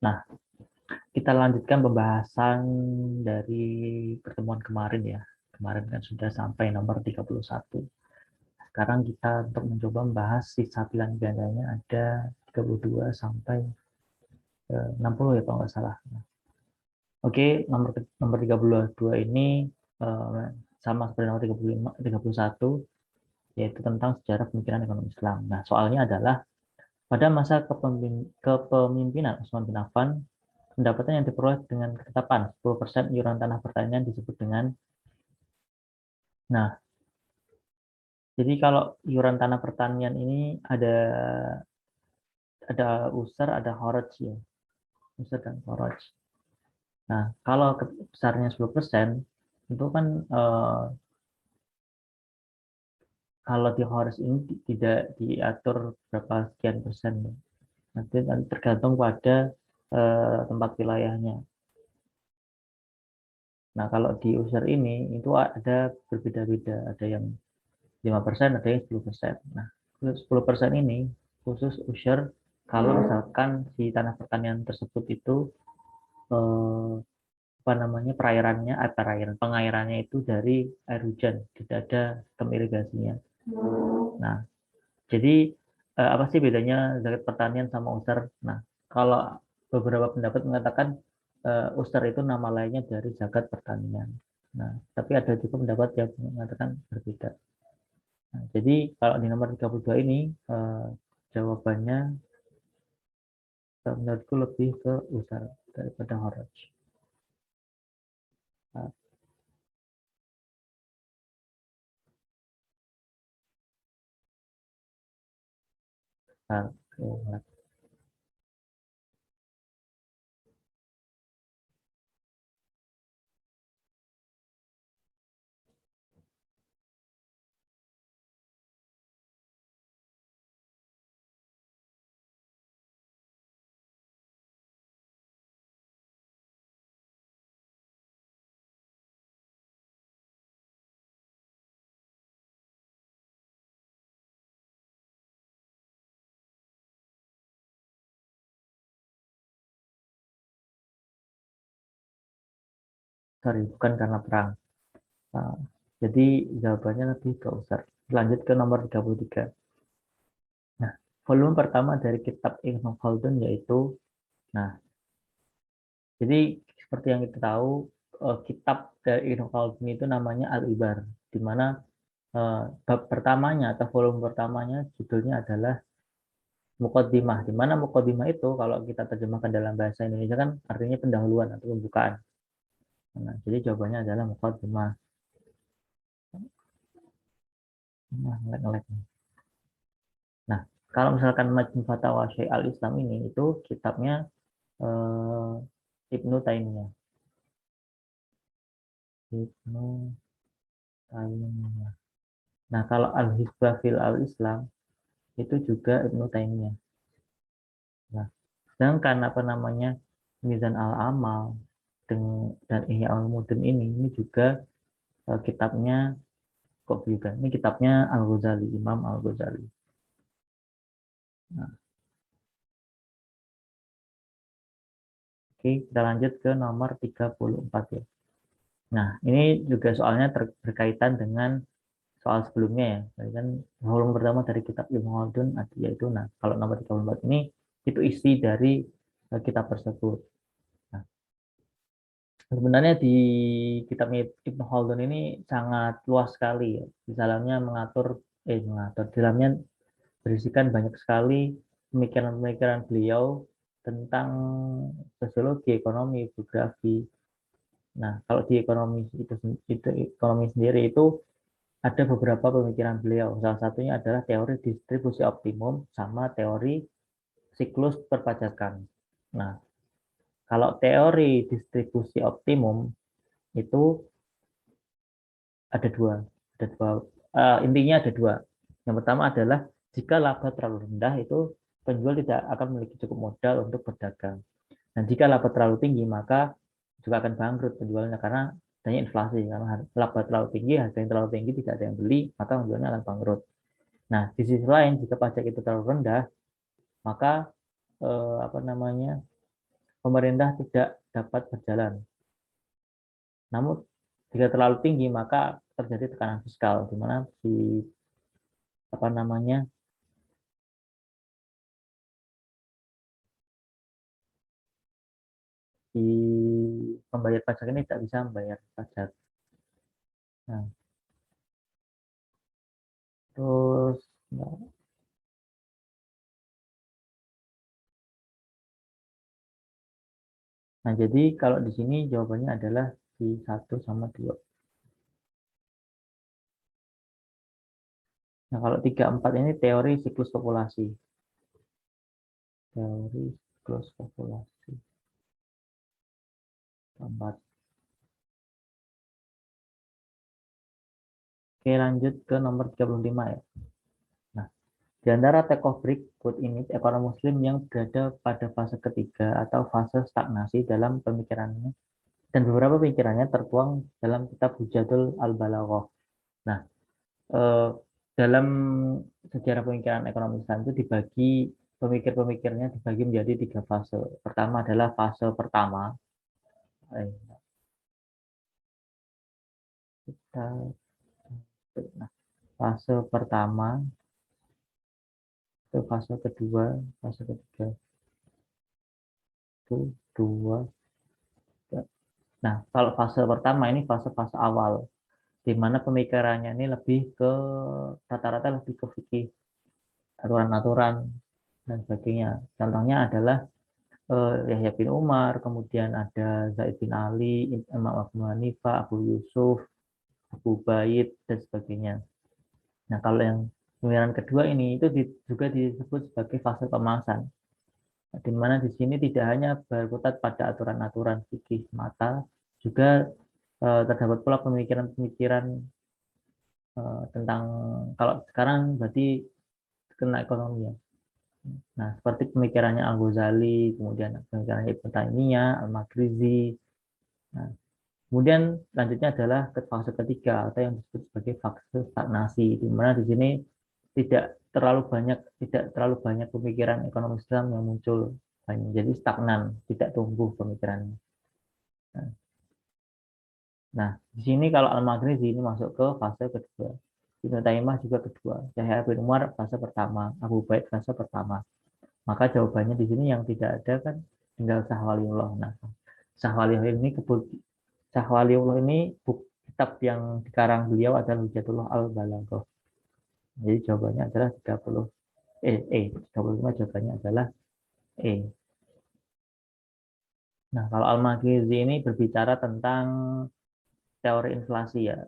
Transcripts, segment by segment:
Nah, kita lanjutkan pembahasan dari pertemuan kemarin ya. Kemarin kan sudah sampai nomor 31. Sekarang kita untuk mencoba membahas sisa pilihan gandanya ada 32 sampai 60 ya kalau nggak salah. Oke, nomor 32 ini sama seperti nomor 35, 31, yaitu tentang sejarah pemikiran ekonomi Islam. Nah, soalnya adalah pada masa kepemimpinan Utsman bin Affan, pendapatan yang diperoleh dengan ketetapan 10% iuran tanah pertanian disebut dengan. Nah, jadi kalau iuran tanah pertanian ini ada usar, ada kharaj ya. Usar dan kharaj. Nah, kalau besarnya 10%, itu kan kalau di kharaj ini tidak diatur berapa sekian persen. Nanti tergantung pada tempat wilayahnya. Nah, kalau di user ini itu ada berbeda-beda, ada yang 5%, ada yang 10%. Nah, 10% ini khusus user kalau misalkan si tanah pertanian tersebut itu eh, apa namanya pengairannya itu dari air hujan, tidak ada sistem irigasinya. Nah, jadi apa sih bedanya zakat pertanian sama user? Nah, kalau beberapa pendapat mengatakan user itu nama lainnya dari zakat pertanian. Nah, tapi ada juga pendapat yang mengatakan berbeda. Nah, jadi kalau di nomor 32 ini jawabannya menurutku lebih ke user daripada horaj. Nah, nah, sorry, bukan karena perang. Nah, jadi jawabannya lebih ke user. Lanjut ke nomor 33. Nah, volume pertama dari kitab Ibnu Khaldun yaitu, nah, jadi seperti yang kita tahu, kitab dari Ibnu Khaldun itu namanya Al-Ibar, di mana bab pertamanya atau volume pertamanya judulnya adalah Muqaddimah, di mana Muqaddimah itu kalau kita terjemahkan dalam bahasa Indonesia kan artinya pendahuluan atau pembukaan. Nah, jadi jawabannya adalah Muqaddimah. Nah, ngelek-ngelek. Nah, kalau misalkan Majmu Fatawa Syekh al-Islam ini itu kitabnya eh, Ibnu Taimiyah. Ibnu Taimiyah. Nah, kalau Al-Hizbah fil al-Islam itu juga Ibnu Taimiyah. Nah, sedangkan apa namanya Mizan al-Amal dan Ihya Ulumuddin ini juga kitabnya kok juga ini kitabnya Al-Ghazali, Imam Al-Ghazali. Nah, oke, kita lanjut ke nomor 34 ya. Nah, ini juga soalnya berkaitan dengan soal sebelumnya ya. Jadi kan volume pertama dari kitab Ibnu Khaldun yaitu, nah kalau nomor 34 ini itu isi dari kitab tersebut. Nah, sebenarnya di kitab Ibnu Khaldun ini sangat luas sekali ya. Di dalamnya mengatur di dalamnya berisikan banyak sekali pemikiran-pemikiran beliau tentang sosiologi, ekonomi, geografi. Nah, kalau di itu ekonomi sendiri itu ada beberapa pemikiran beliau. Salah satunya adalah teori distribusi optimum sama teori siklus perpajakan. Nah, kalau teori distribusi optimum itu ada dua, intinya ada dua. Yang pertama adalah jika laba terlalu rendah itu penjual tidak akan memiliki cukup modal untuk berdagang. Dan jika laba terlalu tinggi maka juga akan bangkrut penjualnya karena adanya inflasi. Karena laba terlalu tinggi, harga yang terlalu tinggi tidak ada yang beli, maka penjualnya akan bangkrut. Nah, di sisi lain jika pajak itu terlalu rendah, maka apa namanya pemerintah tidak dapat berjalan. Namun jika terlalu tinggi maka terjadi tekanan fiskal, di mana si apa namanya si pembayar pajak ini tidak bisa membayar pajak. Nah, terus nah jadi kalau di sini jawabannya adalah di 1 sama 2. Nah, kalau 3, 4 ini teori siklus populasi. Teori siklus populasi. 4. Oke, lanjut ke nomor 35 ya. Nah, di antara take off break quote ini, ekonom muslim yang berada pada fase ketiga atau fase stagnasi dalam pemikirannya dan beberapa pikirannya tertuang dalam kitab Hujatul Al-Balaghah. Nah, eh, dalam sejarah pemikiran ekonomi Islam itu dibagi pemikir-pemikirnya dibagi menjadi 3 fase. Pertama adalah fase pertama. Eh, nah, fase pertama, itu fase kedua, fase ketiga, itu dua. Nah, kalau fase pertama ini fase-fase awal, di mana pemikirannya ini lebih ke rata-rata lebih ke fikih, aturan-aturan dan sebagainya. Contohnya adalah Yahya bin Umar, kemudian ada Zaid bin Ali, Imam Abu Hanifah, Abu Yusuf, Abu Baid, dan sebagainya. Nah, kalau yang pemikiran kedua ini itu juga disebut sebagai fase kemasan, di mana di sini tidak hanya berkutat pada aturan-aturan fikih semata, juga terdapat pula pemikiran-pemikiran tentang kalau sekarang berarti kena ekonomi ya. Nah, seperti pemikirannya Al-Ghazali, kemudian pemikirannya Ibnu Taimiyah, Al-Maghrizi. Nah, kemudian selanjutnya adalah ke fase ketiga atau yang disebut sebagai fase stagnasi, di mana di sini tidak terlalu banyak pemikiran ekonomi Islam yang muncul, jadi stagnan, tidak tumbuh pemikirannya. Nah, nah, di sini kalau Al-Maghrizi ini masuk ke fase kedua. Ibnu Taimiyah juga kedua. Yahya bin Umar fase pertama, Abu Baid fase pertama. Maka jawabannya di sini yang tidak ada kan tinggal Sahwaliullah. Nah, Sahwaliullah ini Sahwaliullah ini kitab yang dikarang beliau adalah Hujatullah Al-Balaghah. Jadi jawabannya adalah 35 jawabannya adalah E. Nah, kalau Al-Maghrizi ini berbicara tentang teori inflasi ya,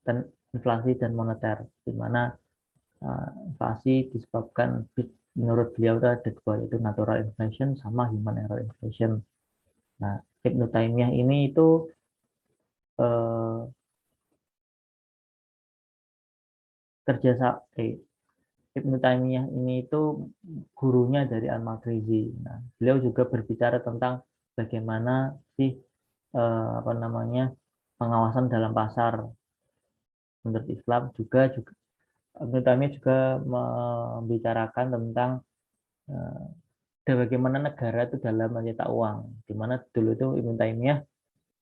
dan inflasi dan moneter, di mana inflasi disebabkan menurut beliau ada dua, yaitu natural inflation sama human error inflation. Nah, Ibnu Taimiyah ini itu eh, kerja Ibnu Taimiyah ini itu gurunya dari Al-Maghrizi. Nah, beliau juga berbicara tentang bagaimana sih apa namanya pengawasan dalam pasar menurut Islam, juga Ibnu Taimiyah juga membicarakan tentang eh, bagaimana negara itu dalam mencetak uang. Di mana dulu itu Ibnu Taimiyah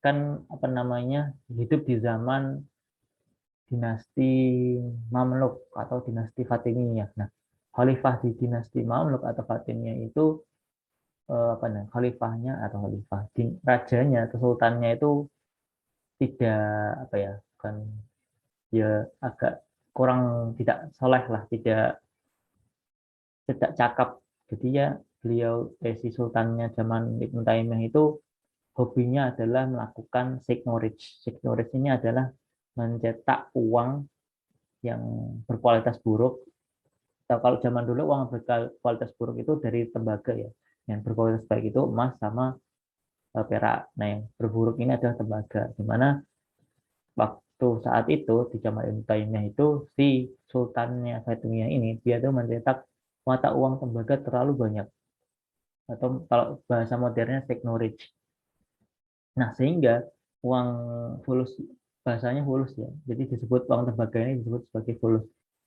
kan apa namanya hidup di zaman dinasti Mamluk atau dinasti Fatimiyah. Nah, khalifah di dinasti Mamluk atau Fatimiyah itu apa namanya? Khalifahnya atau rajanya atau sultannya itu tidak apa ya, kan ya agak kurang tidak soleh lah, tidak cakap. Jadi ya beliau si sultannya zaman Ibnu Taimiyah itu hobinya adalah melakukan signorage. Signorage ini adalah mencetak uang yang berkualitas buruk. Atau kalau zaman dulu uang berkualitas buruk itu dari tembaga ya. Yang berkualitas baik itu emas sama perak. Nah, yang berburuk ini adalah tembaga. Di mana waktu saat itu di zaman Ibnu Taimiyah itu si sultannya Fatimiyah ini dia tuh mencetak mata uang tembaga terlalu banyak, atau kalau bahasa modernnya signorage. Nah, sehingga uang fulus, bahasanya fulus ya. Jadi disebut uang tembaga ini disebut sebagai fulus.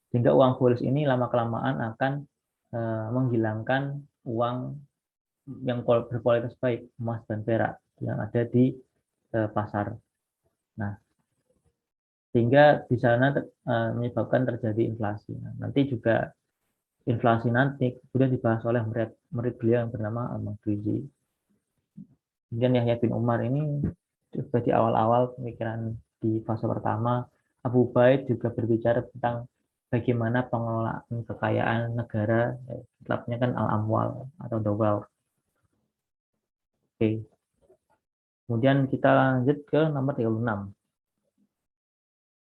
Sehingga uang fulus ini lama-kelamaan akan menghilangkan uang yang berkualitas baik, emas dan perak yang ada di pasar. Nah, sehingga di sana menyebabkan terjadi inflasi. Nah, nanti juga inflasi nanti sudah dibahas oleh murid beliau yang bernama Al-Maghrizi. Kemudian Yahya bin Umar ini juga di awal-awal pemikiran di fase pertama, Abu Baid juga berbicara tentang bagaimana pengelolaan kekayaan negara, kitabnya kan Al-Amwal atau The Wealth. Oke. Kemudian kita lanjut ke nomor 36.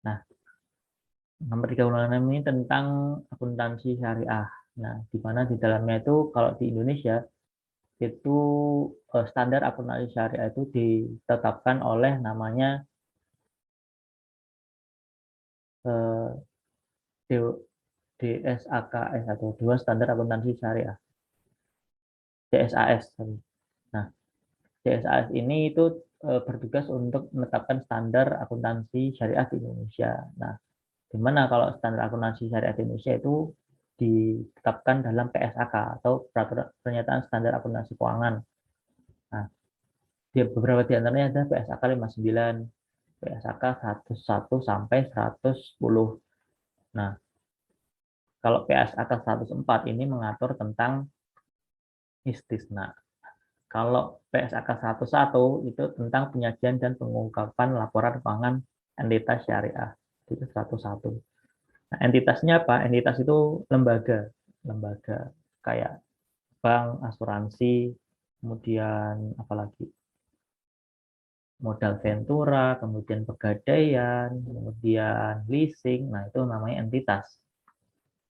Nah, nomor 36 ini tentang akuntansi syariah. Nah, di mana di dalamnya itu kalau di Indonesia itu standar akuntansi syariah itu ditetapkan oleh namanya DSAKS atau Dewan Standar Akuntansi Syariah, DSAS. Nah, DSAS ini itu bertugas untuk menetapkan standar akuntansi syariah di Indonesia. Nah, di mana kalau standar akuntansi syariah di Indonesia itu ditetapkan dalam PSAK atau Peraturan Pernyataan Standar Akuntansi Keuangan. Nah, beberapa di antaranya ada PSAK 59, PSAK 101 sampai 110. Nah, kalau PSAK 104 ini mengatur tentang istisna. Kalau PSAK 11 itu tentang penyajian dan pengungkapan laporan keuangan entitas syariah. Itu 101. Nah, entitasnya apa? Entitas itu lembaga. Lembaga kayak bank, asuransi, kemudian apalagi modal ventura, kemudian pegadaian, kemudian leasing. Nah, itu namanya entitas.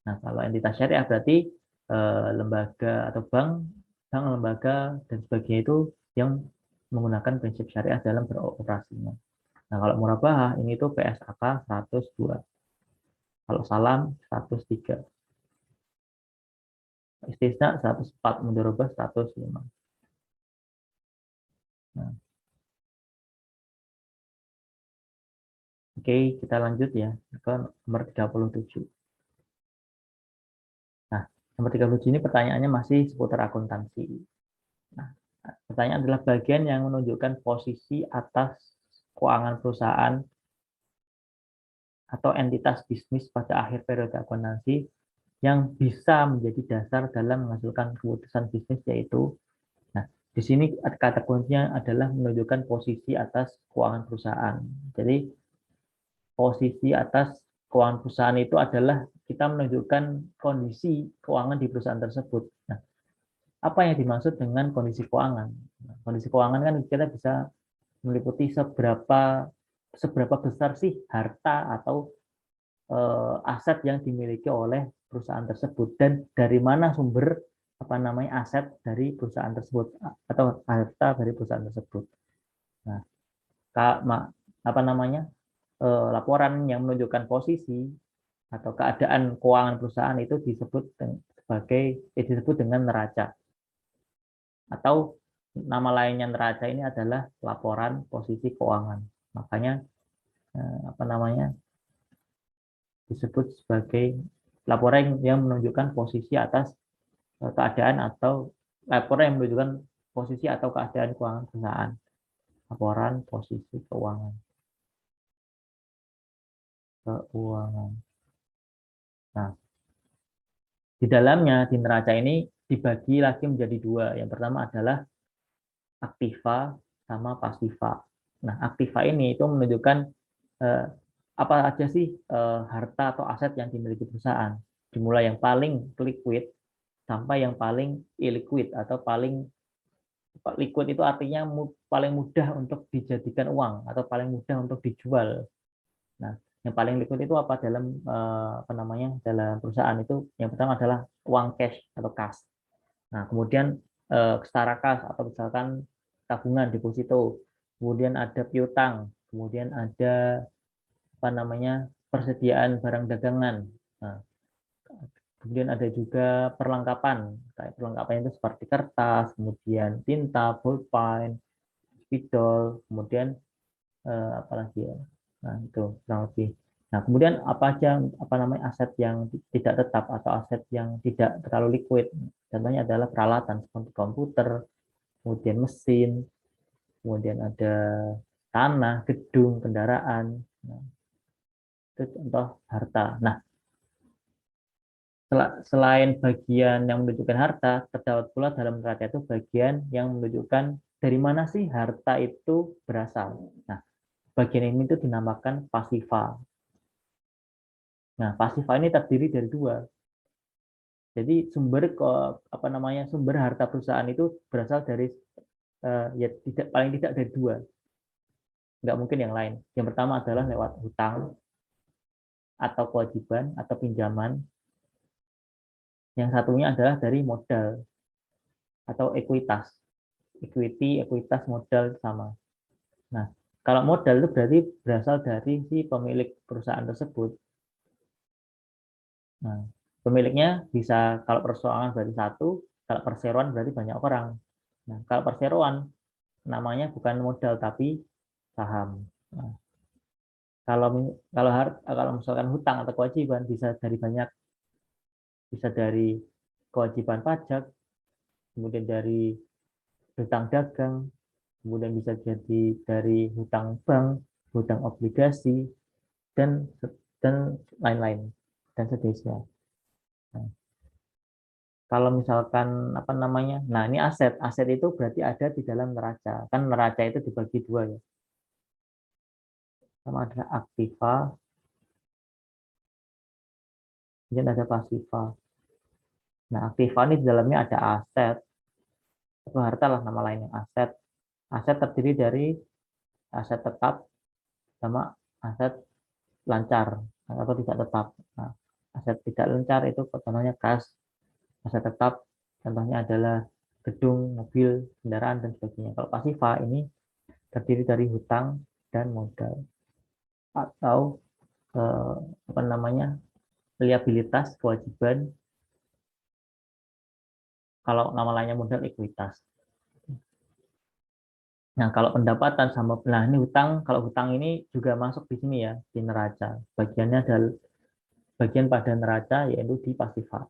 Nah, kalau entitas syariah berarti lembaga atau bank, lembaga, dan sebagainya itu yang menggunakan prinsip syariah dalam beroperasinya. Nah, kalau murabahah ini tuh PSAK 102. Kalau salam 103. Istisna 104, mudharabah 105. Nah, oke, kita lanjut ya ke nomor 37. Nah, nomor 37 ini pertanyaannya masih seputar akuntansi. Nah, pertanyaan adalah bagian yang menunjukkan posisi atas keuangan perusahaan atau entitas bisnis pada akhir periode akuntansi yang bisa menjadi dasar dalam menghasilkan keputusan bisnis, yaitu, nah, di sini kata kuncinya adalah menunjukkan posisi atas keuangan perusahaan. Jadi posisi atas keuangan perusahaan itu adalah kita menunjukkan kondisi keuangan di perusahaan tersebut. Nah, apa yang dimaksud dengan kondisi keuangan? Nah, kondisi keuangan kan kita bisa meliputi seberapa besar sih harta atau aset yang dimiliki oleh perusahaan tersebut dan dari mana sumber aset dari perusahaan tersebut atau harta dari perusahaan tersebut. Nah, laporan yang menunjukkan posisi atau keadaan keuangan perusahaan itu disebut dengan neraca, atau nama lainnya neraca ini adalah laporan posisi keuangan. Makanya disebut sebagai laporan yang menunjukkan posisi atas keadaan atau laporan yang menunjukkan posisi atau keadaan keuangan perusahaan. Laporan posisi keuangan. Nah, di dalamnya di neraca ini dibagi lagi menjadi dua. Yang pertama adalah aktiva sama pasiva. Nah, aktiva ini itu menunjukkan apa aja sih harta atau aset yang dimiliki perusahaan. Dimulai yang paling liquid sampai yang paling illiquid atau paling liquid itu artinya paling mudah untuk dijadikan uang atau paling mudah untuk dijual. Nah, yang paling liquid itu apa dalam dalam perusahaan itu? Yang pertama adalah uang cash atau kas. Nah, kemudian setara kas atau misalkan tabungan deposito. Kemudian ada piutang, kemudian ada persediaan barang dagangan. Nah, kemudian ada juga perlengkapan. Kayak perlengkapan itu seperti kertas, kemudian tinta, pulpen, spidol, kemudian apalagi ya. Nah, itu kurang lebih. Nah, kemudian apa aja aset yang tidak tetap atau aset yang tidak terlalu liquid. Contohnya adalah peralatan seperti komputer, kemudian mesin, kemudian ada tanah, gedung, kendaraan. Nah, itu contoh harta. Nah, selain bagian yang menunjukkan harta, terdapat pula dalam neraca itu bagian yang menunjukkan dari mana sih harta itu berasal. Nah, bagian ini itu dinamakan pasifa. Nah, pasifa ini terdiri dari dua. Jadi sumber harta perusahaan itu berasal dari ya tidak paling tidak dari dua, nggak mungkin yang lain. Yang pertama adalah lewat hutang atau kewajiban atau pinjaman. Yang satunya adalah dari modal atau ekuitas. Equity, ekuitas, modal sama. Nah, kalau modal itu berarti berasal dari si pemilik perusahaan tersebut. Nah, pemiliknya bisa kalau perseroan berarti satu, kalau perseroan berarti banyak orang. Nah, kalau perseroan namanya bukan modal tapi saham. Nah, kalau kalau misalkan hutang atau kewajiban bisa dari kewajiban pajak, kemudian dari hutang dagang, kemudian bisa jadi dari hutang bank, hutang obligasi, dan dan lain-lain dan seterusnya. Nah, kalau misalkan nah ini aset itu berarti ada di dalam neraca. Kan neraca itu dibagi dua ya, sama ada aktiva, kemudian ada pasiva. Nah, aktiva ini di dalamnya ada aset, itu harta lah nama lainnya aset. Aset terdiri dari aset tetap sama aset lancar atau tidak tetap. Nah, aset tidak lancar itu contohnya kas, aset tetap contohnya adalah gedung, mobil, kendaraan dan sebagainya. Kalau pasiva ini terdiri dari hutang dan modal atau eh, liabilitas, kewajiban. Kalau nama lainnya modal ekuitas. Nah, kalau pendapatan sama nah ini hutang, kalau hutang ini juga masuk di sini ya, di neraca. Bagiannya adalah bagian pada neraca yaitu di pasifa.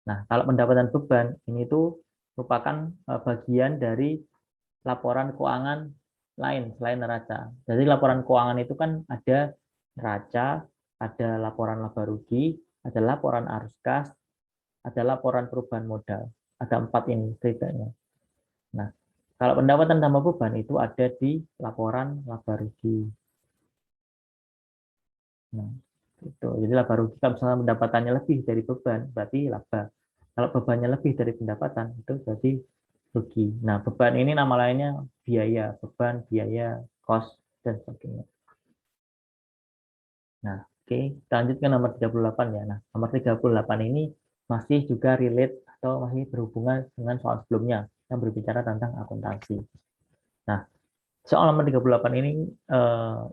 Nah, kalau pendapatan beban ini itu merupakan bagian dari laporan keuangan lain selain neraca. Jadi laporan keuangan itu kan ada neraca, ada laporan laba rugi, ada laporan arus kas, ada laporan perubahan modal. Ada empat ini ceritanya. Nah, kalau pendapatan tambah beban itu ada di laporan laba rugi. Nah, itu. Jadi laba rugi kalau misalnya pendapatannya lebih dari beban, berarti laba. Kalau bebannya lebih dari pendapatan, itu berarti rugi. Nah, beban ini nama lainnya biaya, beban, biaya, cost, dan sebagainya. Nah, oke, kita lanjut ke nomor 38 ya. Nah, nomor 38 ini masih juga relate atau masih berhubungan dengan soal sebelumnya yang berbicara tentang akuntansi. Nah, soal nomor 38 ini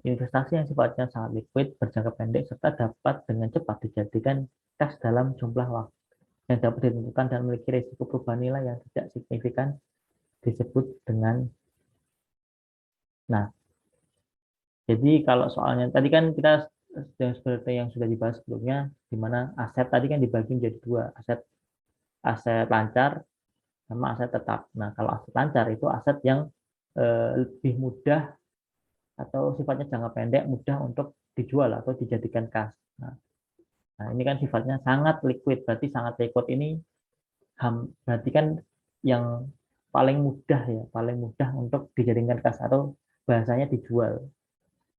investasi yang sifatnya sangat liquid, berjangka pendek, serta dapat dengan cepat dijadikan kas dalam jumlah waktu yang dapat ditentukan dan memiliki risiko perubahan nilai yang tidak signifikan disebut dengan. Nah, jadi kalau soalnya tadi kan kita seperti yang sudah dibahas sebelumnya, di mana aset tadi kan dibagi menjadi dua, aset aset lancar sama aset tetap. Nah, kalau aset lancar itu aset yang lebih mudah atau sifatnya jangka pendek, mudah untuk dijual atau dijadikan kas. Nah, ini kan sifatnya sangat liquid, berarti sangat liquid ini berarti kan yang paling mudah ya, paling mudah untuk dijadikan kas atau bahasanya dijual.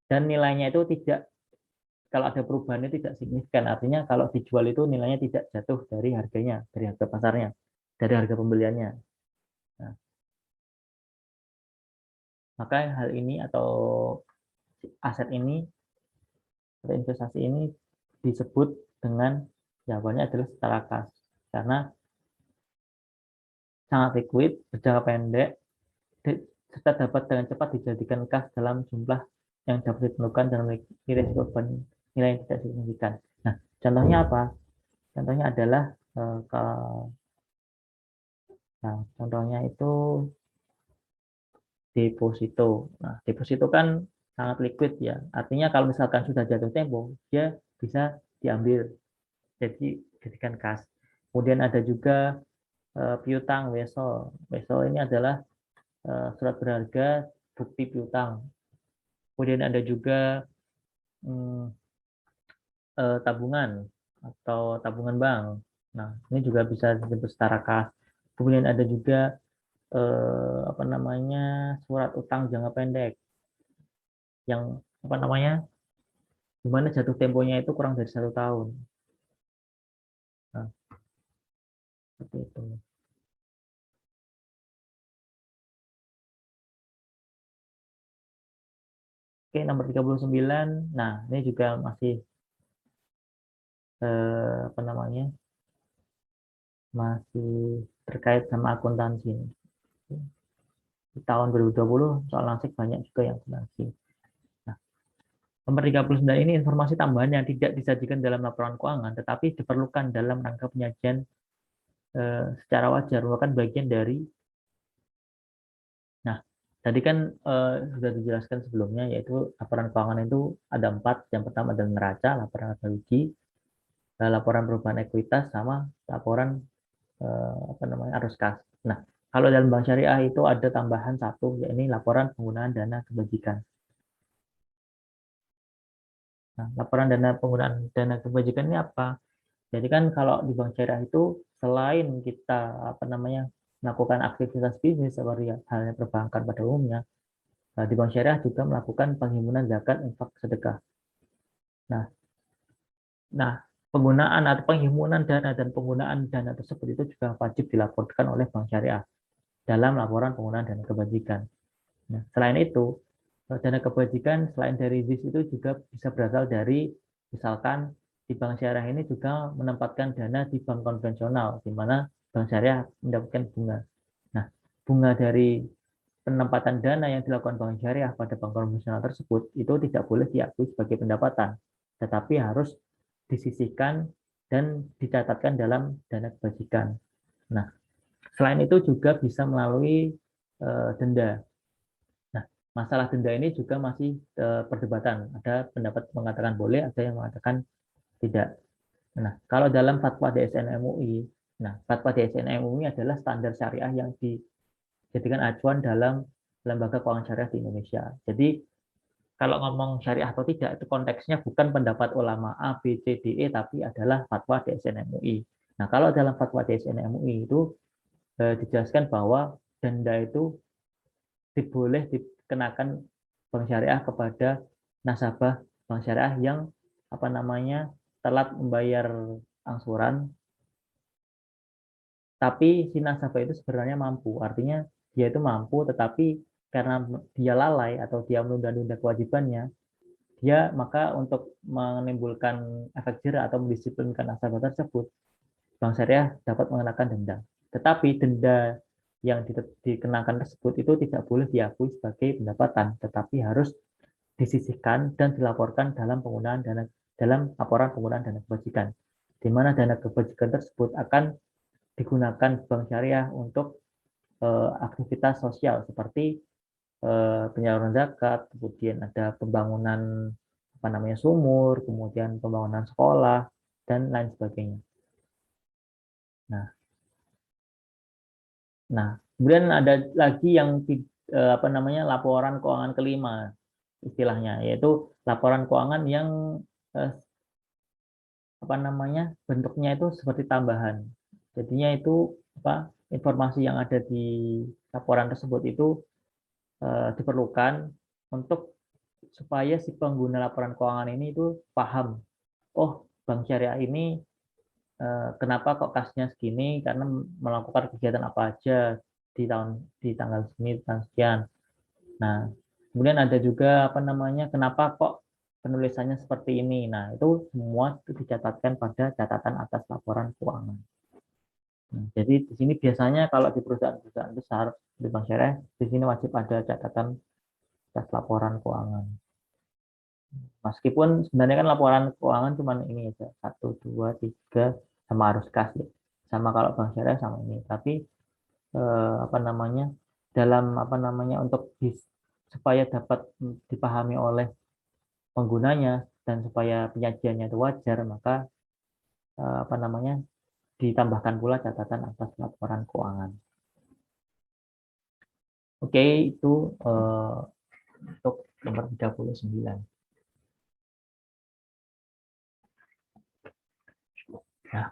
Dan nilainya itu tidak kalau ada perubahannya tidak signifikan. Artinya kalau dijual itu nilainya tidak jatuh dari harganya, dari harga pasarnya, dari harga pembeliannya. Nah, maka hal ini atau aset ini atau investasi ini disebut dengan jawabannya adalah secara kas. Karena sangat liquid, berjangka pendek, serta dapat dengan cepat dijadikan kas dalam jumlah yang dapat ditentukan dan memiliki risiko nilai yang tidak signifikan. Nah, contohnya apa? Contohnya adalah nah, contohnya itu deposito. Nah, deposito kan sangat liquid ya. Artinya kalau misalkan sudah jatuh tempo, dia bisa diambil jadi jadikan kas. Kemudian ada juga piutang wesel. Wesel ini adalah surat berharga bukti piutang. Kemudian ada juga hmm, tabungan atau tabungan bank. Nah, ini juga bisa disebut setara kas. Kemudian ada juga apa namanya surat utang jangka pendek yang apa namanya di mana jatuh temponya itu kurang dari 1 tahun. Nah, seperti itu. Oke, nomor 39. Nah, ini juga masih apa namanya masih terkait sama akuntansi. Di tahun 2020 soal nasib banyak juga yang akuntansi. Nah, nomor 39 ini informasi tambahan yang tidak disajikan dalam laporan keuangan, tetapi diperlukan dalam rangka penyajian secara wajar, merupakan bagian dari. Nah, tadi kan sudah dijelaskan sebelumnya, yaitu laporan keuangan itu ada 4. Yang pertama adalah neraca, laporan laba rugi, laporan perubahan ekuitas, sama laporan apa namanya arus kas. Nah, kalau dalam bank syariah itu ada tambahan satu, yaitu laporan penggunaan dana kebajikan. Nah, laporan penggunaan dana kebajikan ini apa? Jadi kan kalau di bank syariah itu selain kita apa namanya melakukan aktivitas bisnis seperti halnya perbankan pada umumnya, di bank syariah juga melakukan penghimpunan zakat, infak, sedekah. Nah, nah penggunaan atau penghimpunan dana dan penggunaan dana tersebut itu juga wajib dilaporkan oleh bank syariah dalam laporan penggunaan dana kebajikan. Nah, selain itu, dana kebajikan selain dari ZIS itu juga bisa berasal dari misalkan di bank syariah ini juga menempatkan dana di bank konvensional, di mana bank syariah mendapatkan bunga. Nah, bunga dari penempatan dana yang dilakukan bank syariah pada bank konvensional tersebut itu tidak boleh diakui sebagai pendapatan, tetapi harus disisihkan dan dicatatkan dalam dana kebajikan. Nah, selain itu juga bisa melalui denda. Nah, masalah denda ini juga masih perdebatan. Ada pendapat mengatakan boleh, ada yang mengatakan tidak. Nah, kalau dalam fatwa DSN MUI, nah fatwa DSN MUI adalah standar syariah yang dijadikan acuan dalam lembaga keuangan syariah di Indonesia. Jadi kalau ngomong syariah atau tidak itu konteksnya bukan pendapat ulama A, B, C, D, E, tapi adalah fatwa DSN MUI. Nah, kalau dalam fatwa DSN MUI itu dijelaskan bahwa denda itu boleh dikenakan bank syariah kepada nasabah bank syariah yang apa namanya telat membayar angsuran, tapi si nasabah itu sebenarnya mampu. Artinya dia itu mampu, tetapi karena dia lalai atau dia menunda-nunda kewajibannya, dia maka untuk menimbulkan efek jerah atau mendisiplinkan nasabah tersebut, bank syariah dapat mengenakan denda. Tetapi denda yang dikenakan tersebut itu tidak boleh diakui sebagai pendapatan, tetapi harus disisihkan dan dilaporkan dalam penggunaan dana dalam laporan penggunaan dana kebajikan, di mana dana kebajikan tersebut akan digunakan bank syariah untuk aktivitas sosial seperti penyaluran zakat, kemudian ada pembangunan apa namanya sumur, kemudian pembangunan sekolah dan lain sebagainya. Nah, kemudian ada lagi yang apa namanya laporan keuangan kelima istilahnya, yaitu laporan keuangan yang eh, apa namanya bentuknya itu seperti tambahan. Jadinya itu apa informasi yang ada di laporan tersebut itu diperlukan untuk supaya si pengguna laporan keuangan ini itu paham, oh bank syariah ini kenapa kok kasnya segini karena melakukan kegiatan apa aja di tanggal segini tanggal sekian. Nah, kemudian ada juga apa namanya kenapa kok penulisannya seperti ini. Nah, itu semua itu dicatatkan pada catatan atas laporan keuangan. Nah, jadi di sini biasanya kalau di perusahaan-perusahaan besar di bank syariah di sini wajib ada catatan atas laporan keuangan. Meskipun sebenarnya kan laporan keuangan cuma ini aja, 1, 2, 3 sama arus kas ya. Sama kalau bank syariah sama ini. Tapi apa namanya dalam apa namanya untuk supaya dapat dipahami oleh penggunanya dan supaya penyajiannya itu wajar, maka apa namanya ditambahkan pula catatan atas laporan keuangan. Oke, itu untuk nomor 39. Nah,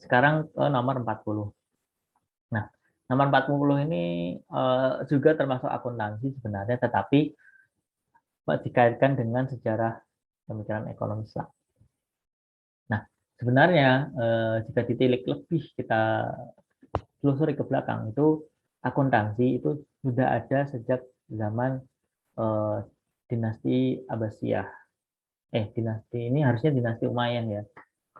sekarang ke nomor 40. Nah, nomor 40 ini juga termasuk akuntansi sebenarnya, tetapi dikaitkan dengan sejarah pemikiran ekonomi Islam. Nah, sebenarnya jika ditilik lebih kita telusuri ke belakang, itu akuntansi itu sudah ada sejak zaman eh, dinasti Abbasiyah. Dinasti ini harusnya dinasti Umayyah ya.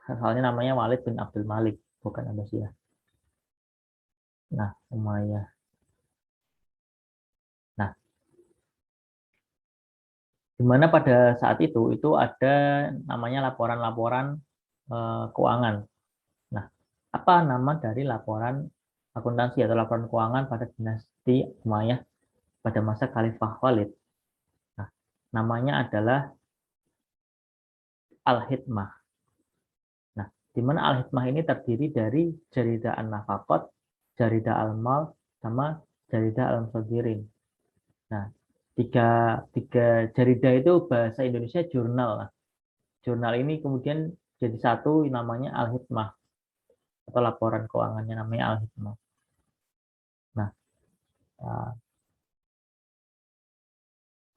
Soalnya namanya Walid bin Abdul Malik, bukan Abbasiyah. Nah, Umayyah. Nah, di mana pada saat itu ada namanya laporan-laporan keuangan. Nah, apa nama dari laporan akuntansi atau laporan keuangan pada dinasti Umayyah pada masa Khalifah Walid? Nah, namanya adalah Al-Hikmah. Nah, di mana Al-Hikmah ini terdiri dari Jaridah An-Nafaqat, Jaridah Al-Mal, sama Jaridah Al-Musadzirin. Nah, tiga, tiga jaridah itu bahasa Indonesia jurnal. Nah, jurnal ini kemudian jadi satu namanya Al-Hikmah atau laporan keuangannya namanya Al-Hikmah. Nah,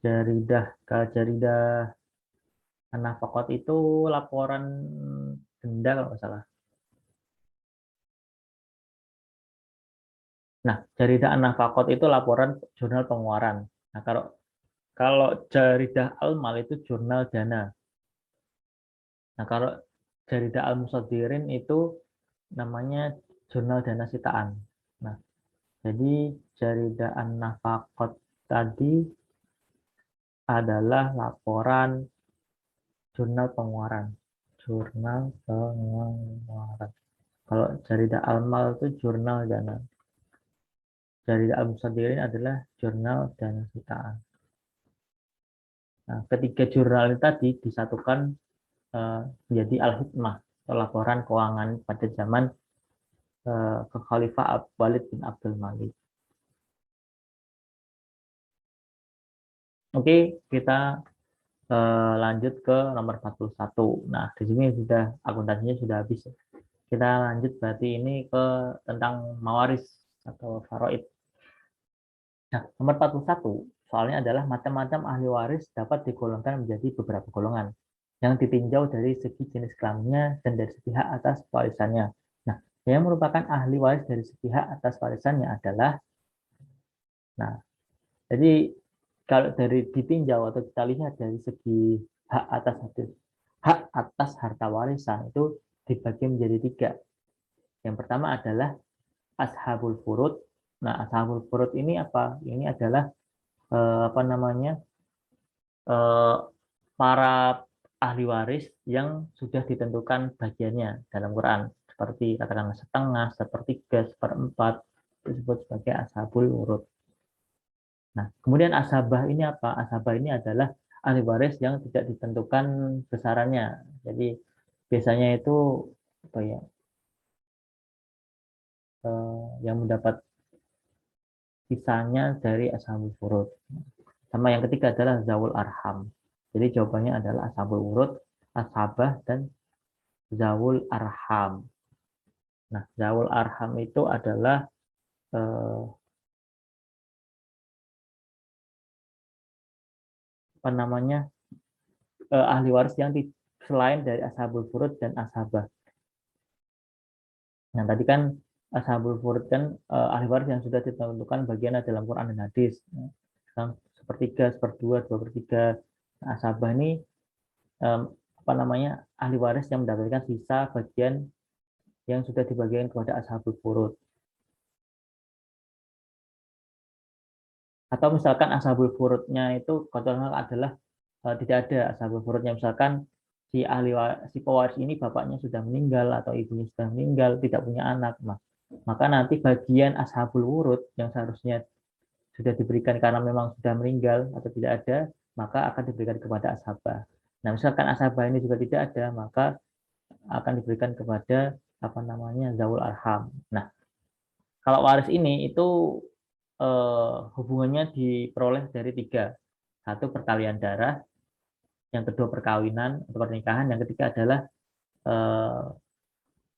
jaridah An-Nafaqat itu laporan denda kalau nggak salah. Nah, jaridah An-Nafaqat itu laporan jurnal pengeluaran. Nah, kalau kalau jaridah Al-Mal itu jurnal dana. Nah, kalau jaridah Al-Musadirin itu namanya jurnal dana sitaan. Nah, jadi jaridah An-Nafaqat tadi adalah laporan jurnal pengeluaran. Jurnal pengeluaran. Kalau jaridah Al-Mal itu jurnal dana. Jaridah Al-Musadirin adalah jurnal dana sitaan. Nah, ketiga jurnal ini tadi disatukan menjadi Al-Hikmah atau laporan keuangan pada zaman Khalifah Walid bin Abdul Malik. Oke, kita lanjut ke nomor 41. Nah, di sini sudah akuntansinya sudah habis. Kita lanjut berarti ini ke tentang mawaris atau faraid. Nah, nomor 41 soalnya adalah macam-macam ahli waris dapat digolongkan menjadi beberapa golongan yang ditinjau dari segi jenis kelaminnya dan dari segi hak atas warisannya. Nah, yang merupakan ahli waris dari segi hak atas warisannya adalah, nah, jadi kalau dari ditinjau atau kita lihat dari segi hak atas harta warisan itu dibagi menjadi tiga. Yang pertama adalah ashabul furud. Nah, ashabul furud ini apa? Ini adalah apa namanya eh, para ahli waris yang sudah ditentukan bagiannya dalam Quran, seperti katakanlah setengah, sepertiga, seperempat, itu disebut sebagai ashabul furud. Nah, kemudian asabah ini apa? Asabah ini adalah ahli waris yang tidak ditentukan besarannya. Jadi biasanya itu apa ya? Yang mendapat sisanya dari ashabul furud. Sama yang ketiga adalah zawul arham. Jadi jawabannya adalah ashabul furud, asabah dan zawul arham. Nah, zawul arham itu adalah eh, apa namanya ahli waris yang selain dari ashabul furud dan asabah. Nah, tadi kan ashabul furud kan ahli waris yang sudah ditentukan bagian dalam Quran dan hadis. Nah, sepertiga, seperdua, dua per tiga. Nah, asabah ini apa namanya ahli waris yang mendapatkan sisa bagian yang sudah dibagikan kepada ashabul furud. Atau misalkan ashabul furudnya itu kontrolnya adalah tidak ada ashabul furudnya, misalkan si pewaris ini bapaknya sudah meninggal atau ibunya sudah meninggal, tidak punya anak, maka nanti bagian ashabul furud yang seharusnya sudah diberikan karena memang sudah meninggal atau tidak ada, maka akan diberikan kepada ashabah. Nah, misalkan ashabah ini juga tidak ada, maka akan diberikan kepada apa namanya zawul arham. Nah, kalau waris ini itu hubungannya diperoleh dari tiga. Satu perkalian darah, yang kedua perkawinan atau pernikahan, yang ketiga adalah eh,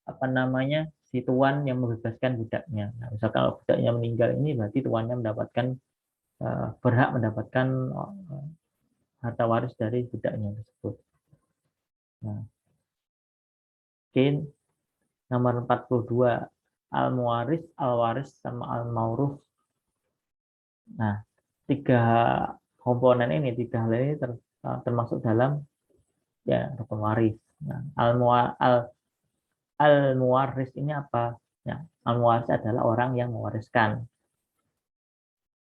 apa namanya si tuan yang membebaskan budaknya. Nah, misalkan kalau budaknya meninggal ini berarti tuannya mendapatkan berhak mendapatkan harta waris dari budaknya tersebut. Nah, mungkin nomor 42 al-muwaris, al-waris sama al-mauruf. Nah, tiga komponen ini, tiga hal ini termasuk dalam ya rukun waris. Nah, al-muwaris ini apa? Ya, al-muwaris adalah orang yang mewariskan.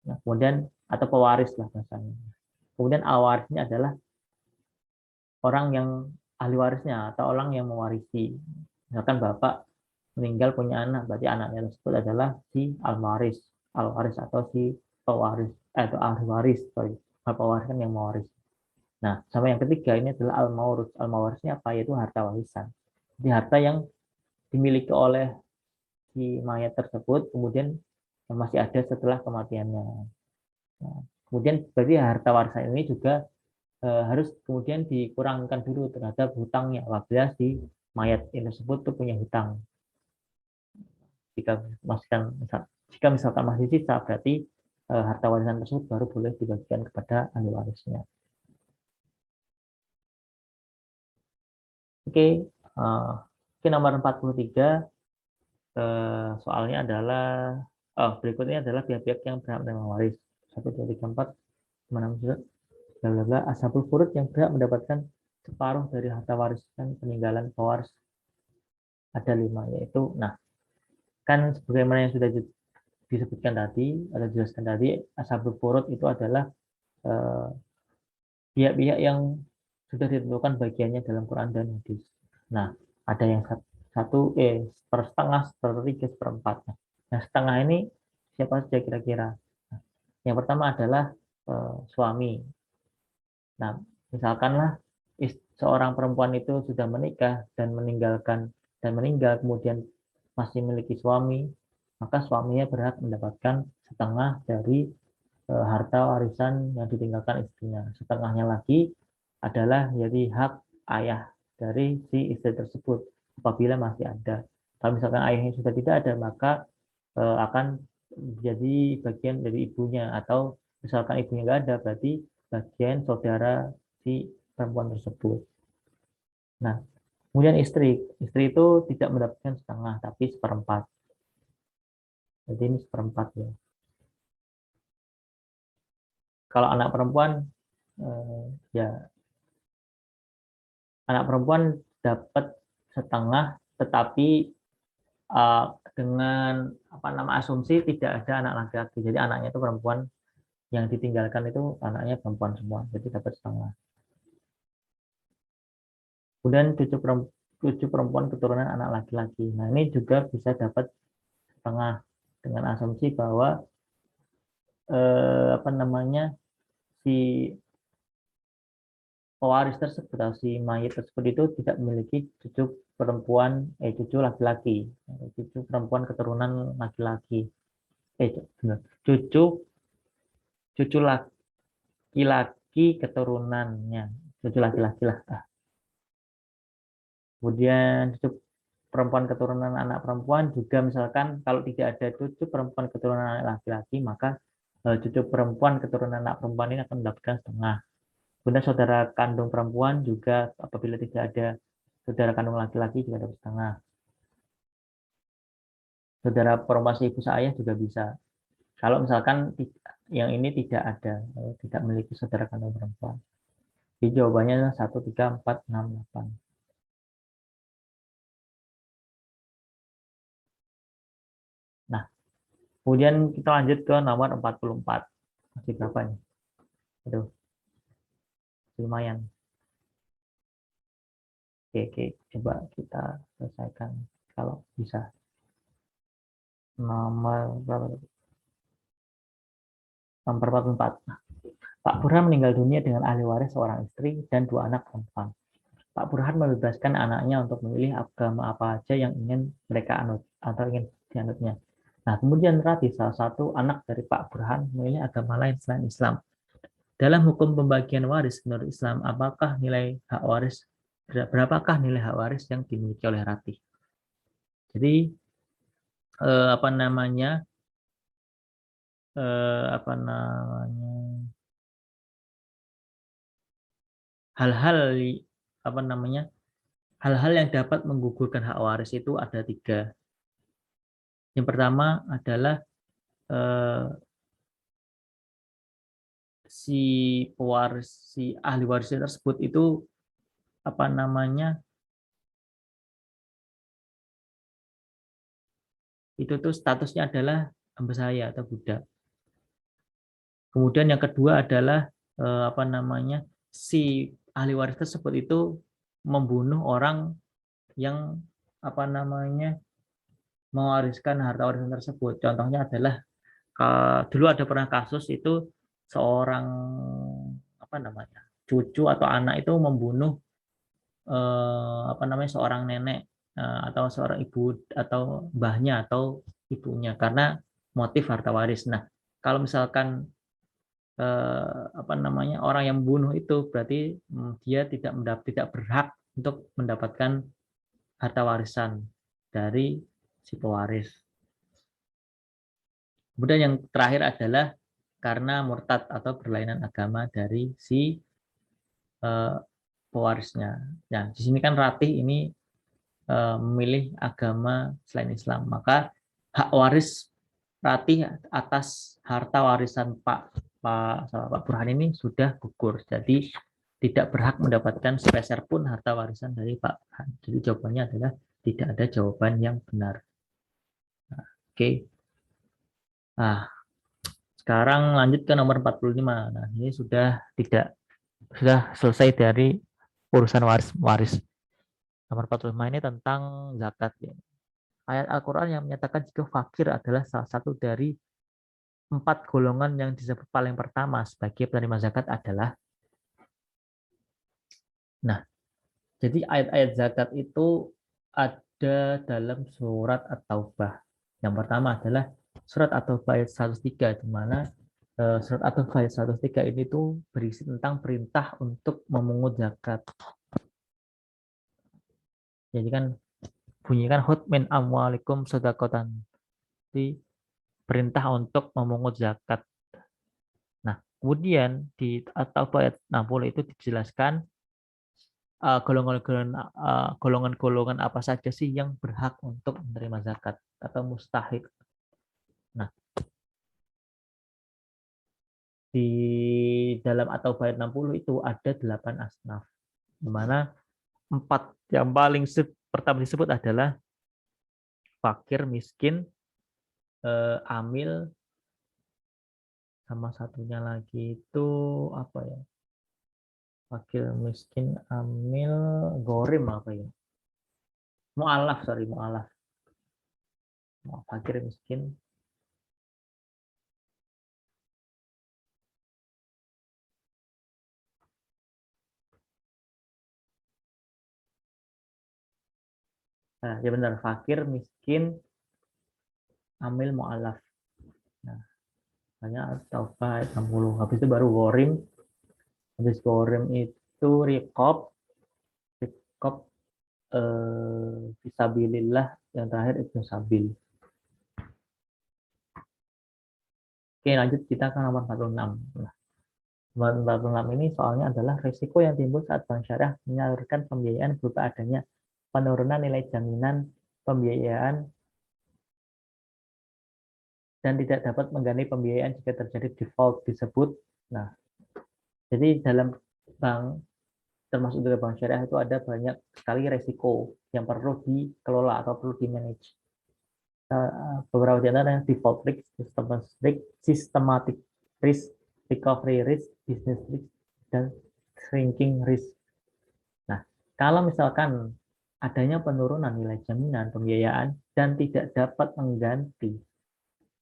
Nah, kemudian atau pewaris lah bahasanya. Kemudian al-waris ini adalah orang yang ahli warisnya atau orang yang mewarisi. Misalkan bapak meninggal punya anak, berarti anaknya tersebut adalah si al-waris atau si pewaris, atau ahli waris, sorry, pewaris kan yang mewaris. Nah, sama yang ketiga ini adalah al-maurus. Al-maurusnya apa? Yaitu harta warisan. Jadi harta yang dimiliki oleh si mayat tersebut, kemudian masih ada setelah kematiannya. Nah, kemudian berarti harta warisan ini juga harus kemudian dikurangkan dulu terhadap hutangnya apabila si mayat ini tersebut tuh punya hutang. Jika misalkan masih sisa, berarti harta warisan tersebut baru boleh dibagikan kepada ahli warisnya. Oke, nomor 43 soalnya adalah berikutnya adalah pihak-pihak yang berhak menerima waris. 1, 2, 3, 4, 5, 6, 7, bla bla bla. Ashabul furud yang berhak mendapatkan separuh dari harta warisan peninggalan pewaris ada 5, yaitu, nah, kan sebagaimana yang sudah disebutkan tadi atau dijelaskan tadi, ashabul furud itu adalah eh, pihak-pihak yang sudah ditentukan bagiannya dalam Quran dan hadis. Nah, ada yang satu, sepersetengah, sepertiga, seperempat. Nah, setengah ini siapa saja kira-kira? Nah, yang pertama adalah suami. Nah, misalkanlah seorang perempuan itu sudah menikah dan meninggal kemudian masih memiliki suami, maka suaminya berhak mendapatkan setengah dari harta warisan yang ditinggalkan istrinya. Setengahnya lagi adalah jadi hak ayah dari si istri tersebut apabila masih ada. Kalau misalkan ayahnya sudah tidak ada, maka akan jadi bagian dari ibunya, atau misalkan ibunya nggak ada, berarti bagian saudara si perempuan tersebut. Nah, kemudian istri itu tidak mendapatkan setengah, tapi seperempat. Jadi ini seperempat ya. Kalau anak perempuan, ya anak perempuan dapat setengah, tetapi uh, dengan apa nama asumsi tidak ada anak laki-laki. Jadi anaknya itu perempuan, yang ditinggalkan itu anaknya perempuan semua, jadi dapat setengah. Kemudian cucu perempuan keturunan anak laki-laki. Nah, ini juga bisa dapat setengah dengan asumsi bahwa apa namanya si pewaris tersebut atau si mayat tersebut itu tidak memiliki cucu perempuan, cucu laki-laki, cucu perempuan keturunan laki-laki, cucu cucu laki-laki keturunannya, cucu laki-laki lah. Kemudian cucu perempuan keturunan anak perempuan juga, misalkan kalau tidak ada cucu perempuan keturunan anak laki-laki, maka cucu perempuan keturunan anak perempuan ini akan mendapatkan setengah. Kemudian saudara kandung perempuan juga apabila tidak ada saudara kandung laki-laki juga dapat setengah. Saudara perempuan ibu seayah juga bisa. Kalau misalkan yang ini tidak ada, tidak memiliki saudara kandung perempuan. Jadi jawabannya adalah 1, 3, 4, 6, 8. Nah, kemudian kita lanjut ke nomor 44. Masih berapa nih? Aduh, lumayan. Oke, oke, coba kita selesaikan kalau bisa. Nomor berapa? Nomor 44. Pak Burhan meninggal dunia dengan ahli waris seorang istri dan 2 anak perempuan. Pak Burhan membebaskan anaknya untuk memilih agama apa aja yang ingin mereka anut atau ingin dianutnya. Nah, kemudian Rati, salah satu anak dari Pak Burhan, memilih agama lain selain Islam. Dalam hukum pembagian waris menurut Islam, apakah nilai hak waris berapakah nilai hak waris yang dimiliki oleh Rati? Jadi apa namanya? Apa namanya? Hal-hal apa namanya? Hal-hal yang dapat menggugurkan hak waris itu ada 3. Yang pertama adalah eh, si pewaris, si ahli warisnya tersebut itu apa namanya? Itu tuh statusnya adalah hamba sahaya atau budak. Kemudian yang kedua adalah apa namanya? Si ahli waris tersebut itu membunuh orang yang apa namanya? Mewariskan harta warisan tersebut. Contohnya adalah dulu ada pernah kasus itu seorang apa namanya? Cucu atau anak itu membunuh apa namanya seorang nenek atau seorang ibu atau mbahnya atau ibunya karena motif harta waris. Nah, kalau misalkan apa namanya orang yang membunuh itu berarti dia tidak berhak untuk mendapatkan harta warisan dari si pewaris. Kemudian yang terakhir adalah karena murtad atau berlainan agama dari si pewarisnya. Nah, di sini kan Ratih ini memilih agama selain Islam, maka hak waris Ratih atas harta warisan Pak Burhan ini sudah gugur. Jadi tidak berhak mendapatkan sepeser pun harta warisan dari Pak Burhan. Jadi jawabannya adalah tidak ada jawaban yang benar. Nah, oke. Nah, sekarang lanjut ke nomor 45. Nah, ini sudah selesai dari urusan waris. Nomor 45 ini tentang zakat ya. Ayat Al-Quran yang menyatakan jika fakir adalah salah satu dari 4 golongan yang disebut paling pertama sebagai penerima zakat adalah. Nah, jadi ayat-ayat zakat itu ada dalam surat At-Taubah. Yang pertama adalah surat At-Taubah ayat 103, di mana surat At-Taubah ayat 103 ini tuh berisi tentang perintah untuk memungut zakat. Jadi kan bunyikan hud min amwalikum sedekatan. Jadi perintah untuk memungut zakat. Nah, kemudian di atau ayat 60 itu dijelaskan golongan-golongan apa saja sih yang berhak untuk menerima zakat atau mustahik. Nah, di dalam atau ayat 60 itu ada 8 asnaf, di mana 4 yang paling pertama disebut adalah fakir, miskin, amil, sama satunya lagi itu apa ya? Fakir, miskin, amil, gorim apa ya? Mu'alaf, sorry, mu'alaf. Fakir, miskin. Nah, ya benar, fakir, miskin, amil, mu'alaf. Nah, hanya taubah ayat 60. Habis itu baru gorim. Habis gorim itu rikob fisabilillah, yang terakhir itu sabil. Oke, lanjut kita ke nomor 46. Nah, nomor 46 ini soalnya adalah risiko yang timbul saat bank syariah menyalurkan pembiayaan berupa adanya penurunan nilai jaminan pembiayaan dan tidak dapat mengganti pembiayaan jika terjadi default disebut. Nah, jadi dalam bank, termasuk juga bank syariah, itu ada banyak sekali resiko yang perlu dikelola atau perlu di-manage. Beberapa di antaranya default risk, systematic risk, recovery risk, business risk, dan shrinking risk. Nah, kalau misalkan adanya penurunan nilai jaminan pembiayaan dan tidak dapat mengganti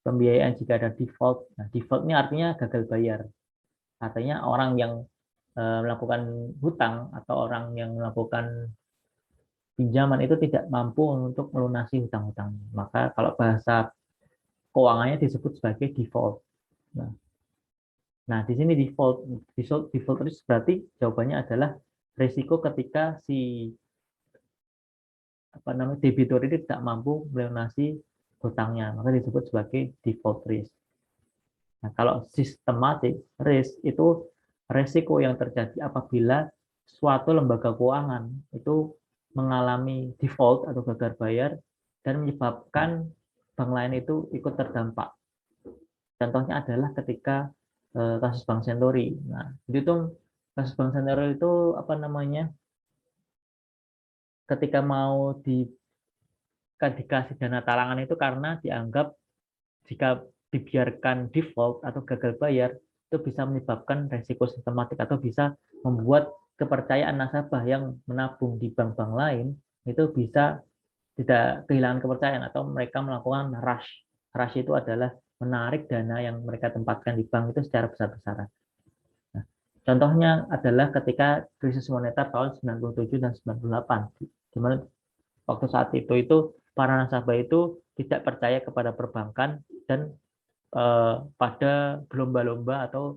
pembiayaan jika ada default. Nah, default ini artinya gagal bayar. Artinya orang yang melakukan hutang atau orang yang melakukan pinjaman itu tidak mampu untuk melunasi hutang-hutang. Maka kalau bahasa keuangannya disebut sebagai default. Nah, di sini default risk berarti jawabannya adalah risiko ketika si debitur ini tidak mampu melunasi hutangnya, maka disebut sebagai default risk. Nah, kalau systematic risk itu risiko yang terjadi apabila suatu lembaga keuangan itu mengalami default atau gagal bayar dan menyebabkan bank lain itu ikut terdampak. Contohnya adalah ketika kasus Bank Senturi. Nah, itu tuh kasus Bank Senturi itu ketika mau dikasih dana talangan itu karena dianggap jika dibiarkan default atau gagal bayar itu bisa menyebabkan resiko sistematik atau bisa membuat kepercayaan nasabah yang menabung di bank-bank lain itu bisa tidak kehilangan kepercayaan atau mereka melakukan rush. Rush itu adalah menarik dana yang mereka tempatkan di bank itu secara besar-besaran. Nah, contohnya adalah ketika krisis moneter tahun 97 dan 98, di mana waktu saat itu para nasabah itu tidak percaya kepada perbankan dan pada berlomba-lomba atau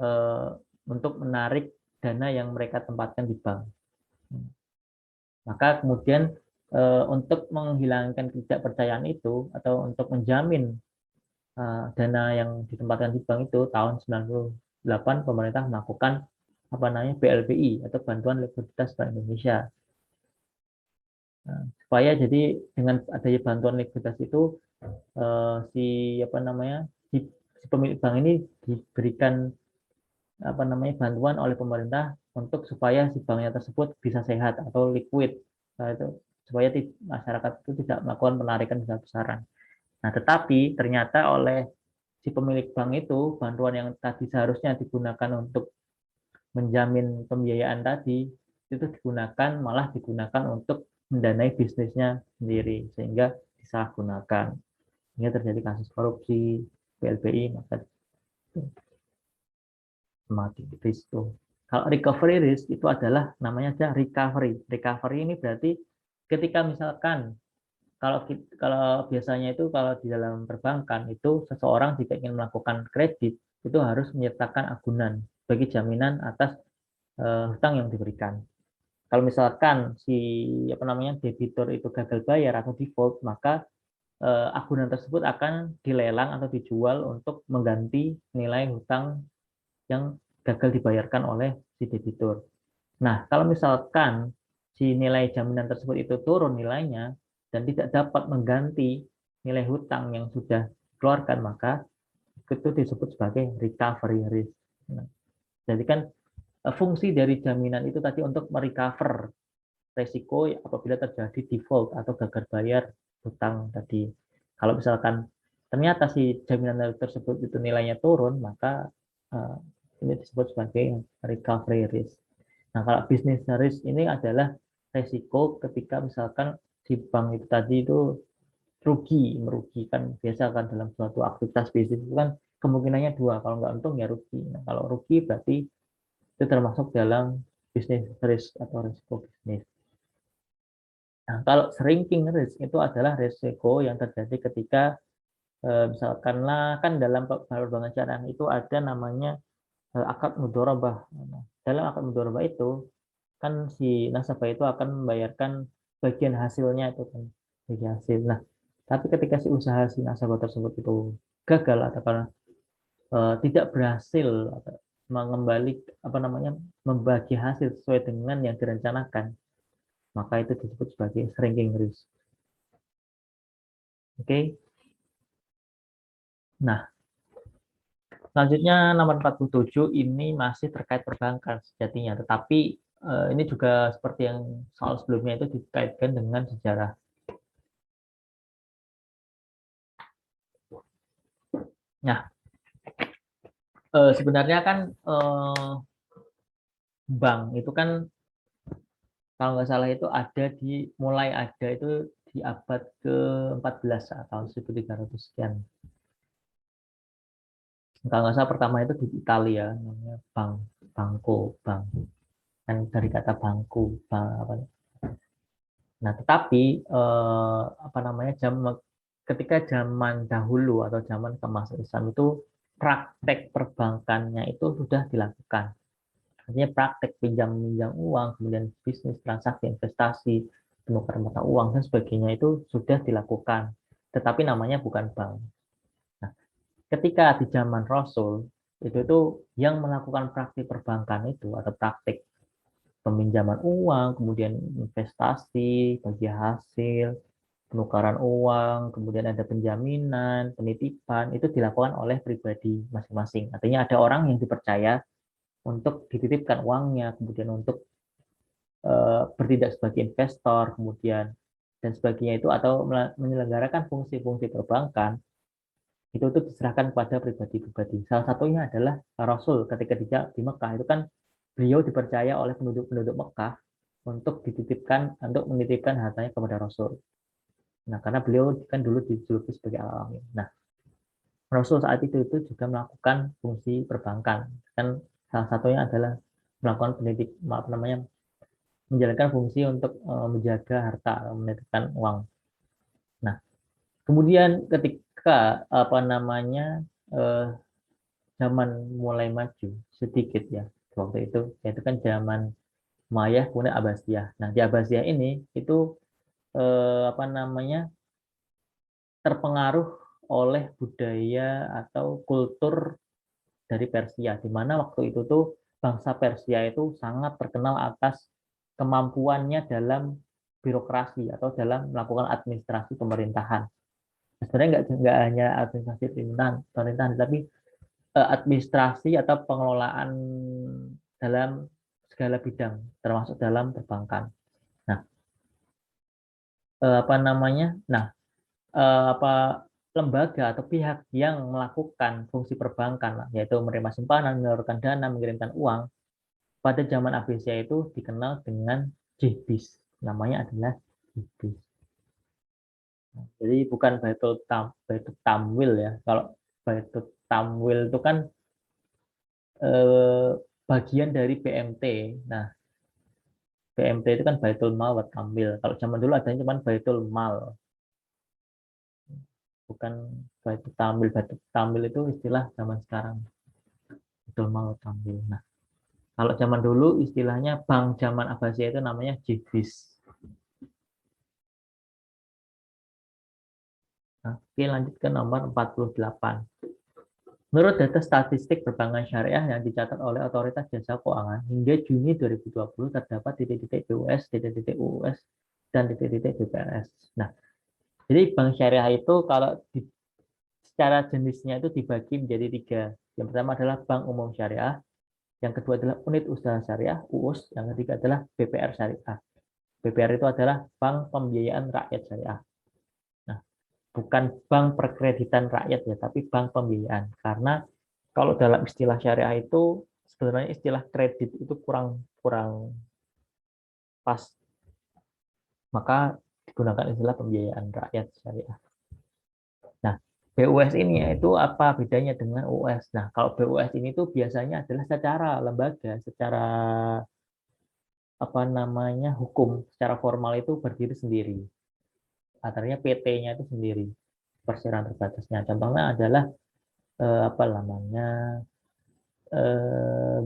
eh, untuk menarik dana yang mereka tempatkan di bank. Maka kemudian untuk menghilangkan ketidakpercayaan itu atau untuk menjamin dana yang ditempatkan di bank itu tahun 98 pemerintah melakukan BLBI atau Bantuan Likuiditas Bank Indonesia. Nah, supaya jadi dengan adanya bantuan likuiditas itu si si pemilik bank ini diberikan bantuan oleh pemerintah untuk supaya si banknya tersebut bisa sehat atau liquid, nah, itu supaya masyarakat itu tidak melakukan penarikan besar-besaran. Nah, tetapi ternyata oleh si pemilik bank itu bantuan yang tadi seharusnya digunakan untuk menjamin pembiayaan tadi itu malah digunakan untuk mendanai bisnisnya sendiri sehingga disalahgunakan. Sehingga terjadi kasus korupsi, BLBI, maka mati risiko. Kalau recovery risk itu adalah namanya aja recovery. Recovery ini berarti ketika misalkan kalau biasanya itu kalau di dalam perbankan itu seseorang jika ingin melakukan kredit itu harus menyertakan agunan bagi jaminan atas hutang yang diberikan. Kalau misalkan si debitur itu gagal bayar atau default, maka agunan tersebut akan dilelang atau dijual untuk mengganti nilai hutang yang gagal dibayarkan oleh si debitur. Nah, kalau misalkan si nilai jaminan tersebut itu turun nilainya dan tidak dapat mengganti nilai hutang yang sudah dikeluarkan, maka itu disebut sebagai recovery risk. Nah, jadi kan fungsi dari jaminan itu tadi untuk merecover resiko apabila terjadi default atau gagal bayar hutang tadi. Kalau misalkan ternyata si jaminan tersebut itu nilainya turun, maka ini disebut sebagai recovery risk. Nah, kalau business risk ini adalah resiko ketika misalkan si bank itu tadi itu merugikan. Biasa kan dalam suatu aktivitas bisnis itu kan kemungkinannya dua, kalau nggak untung ya rugi. Nah, kalau rugi berarti itu termasuk dalam business risk atau risiko bisnis. Nah, kalau shrinking risk itu adalah risiko yang terjadi ketika misalkanlah kan dalam perbankan syariah itu ada namanya akad mudharabah. Nah, dalam akad mudharabah itu kan si nasabah itu akan membayarkan bagian hasilnya itu kan bagian hasil. Nah, tapi ketika si usaha si nasabah tersebut itu gagal atau karena tidak berhasil atau mengembali membagi hasil sesuai dengan yang direncanakan, maka itu disebut sebagai shrinking risk. Oke. Nah, selanjutnya nomor 47 ini masih terkait perbankan sejatinya, tetapi ini juga seperti yang soal sebelumnya itu dikaitkan dengan sejarah. Nah, sebenarnya kan bank itu kan kalau nggak salah itu mulai ada itu di abad ke-14 tahun 1300 sekian. Kalau nggak salah pertama itu di Italia, namanya Banco, bank. Kan dari kata bangku, bank, apa. Nah, tetapi apa namanya ketika zaman dahulu atau zaman kemasan Islam itu praktek perbankannya itu sudah dilakukan. Artinya praktek pinjam minjam uang, kemudian bisnis, transaksi, investasi, penukar mata uang dan sebagainya itu sudah dilakukan. Tetapi namanya bukan bank. Nah, ketika di zaman Rasul itu yang melakukan praktik perbankan itu atau praktik peminjaman uang, kemudian investasi, bagi hasil, penukaran uang, kemudian ada penjaminan, penitipan, itu dilakukan oleh pribadi masing-masing. Artinya ada orang yang dipercaya untuk dititipkan uangnya, kemudian untuk bertindak sebagai investor, kemudian dan sebagainya itu atau menyelenggarakan fungsi-fungsi perbankan itu tuh diserahkan kepada pribadi-pribadi. Salah satunya adalah Rasul ketika di Mekah itu kan beliau dipercaya oleh penduduk-penduduk Mekah untuk menitipkan hartanya kepada Rasul. Nah, karena beliau kan dulu dijuluki sebagai al-amin. Nah, Rasul saat itu juga melakukan fungsi perbankan. Kan salah satunya adalah melakukan apa namanya, menjalankan fungsi untuk menjaga harta, menitipkan uang. Nah, kemudian ketika apa namanya eh, zaman mulai maju sedikit ya waktu itu, yaitu kan zaman Umayyah kemudian Abbasiyah. Nah, di Abbasiyah ini itu apa namanya terpengaruh oleh budaya atau kultur dari Persia, di mana waktu itu tuh bangsa Persia itu sangat terkenal atas kemampuannya dalam birokrasi atau dalam melakukan administrasi pemerintahan. Sebenarnya nggak hanya administrasi pemerintahan, tapi administrasi atau pengelolaan dalam segala bidang, termasuk dalam perbankan. Nah, apa namanya? Nah, apa lembaga atau pihak yang melakukan fungsi perbankan, yaitu menerima simpanan, menyalurkan dana, mengirimkan uang, pada zaman Abbasiyah itu dikenal dengan jihbis. Namanya adalah jihbis. Jadi bukan Baitul Tamwil ya. Kalau Baitul Tamwil itu kan eh, bagian dari BMT. Nah, BMT itu kan Baitul Mal wa Tamwil. Kalau zaman dulu adanya cuma Baitul Mal, bukan Baitul Tamwil. Baitul Tamwil itu istilah zaman sekarang. Baitul Mal wa Tamwil. Nah, kalau zaman dulu istilahnya bank zaman Abbasiyah itu namanya JIBIS. Nah, oke, lanjut ke nomor 48. Menurut data statistik perbankan syariah yang dicatat oleh Otoritas Jasa Keuangan, hingga Juni 2020 terdapat titik-titik BUS, titik-titik UUS, dan titik-titik BPRS. Nah, jadi bank syariah itu kalau secara jenisnya itu dibagi menjadi tiga. Yang pertama adalah Bank Umum Syariah, yang kedua adalah Unit Usaha Syariah, UUS, yang ketiga adalah BPR Syariah. BPR itu adalah Bank Pembiayaan Rakyat Syariah. Nah, bukan bank perkreditan rakyat ya, tapi bank pembiayaan. Karena kalau dalam istilah syariah itu sebenarnya istilah kredit itu kurang kurang pas, maka digunakan istilah pembiayaan rakyat syariah. Nah, BUS ini itu apa bedanya dengan US? Nah, kalau BUS ini tuh biasanya adalah secara lembaga, secara apa namanya hukum, secara formal itu berdiri sendiri. Artinya PT-nya itu sendiri, perseroan terbatasnya. Contohnya adalah apa namanya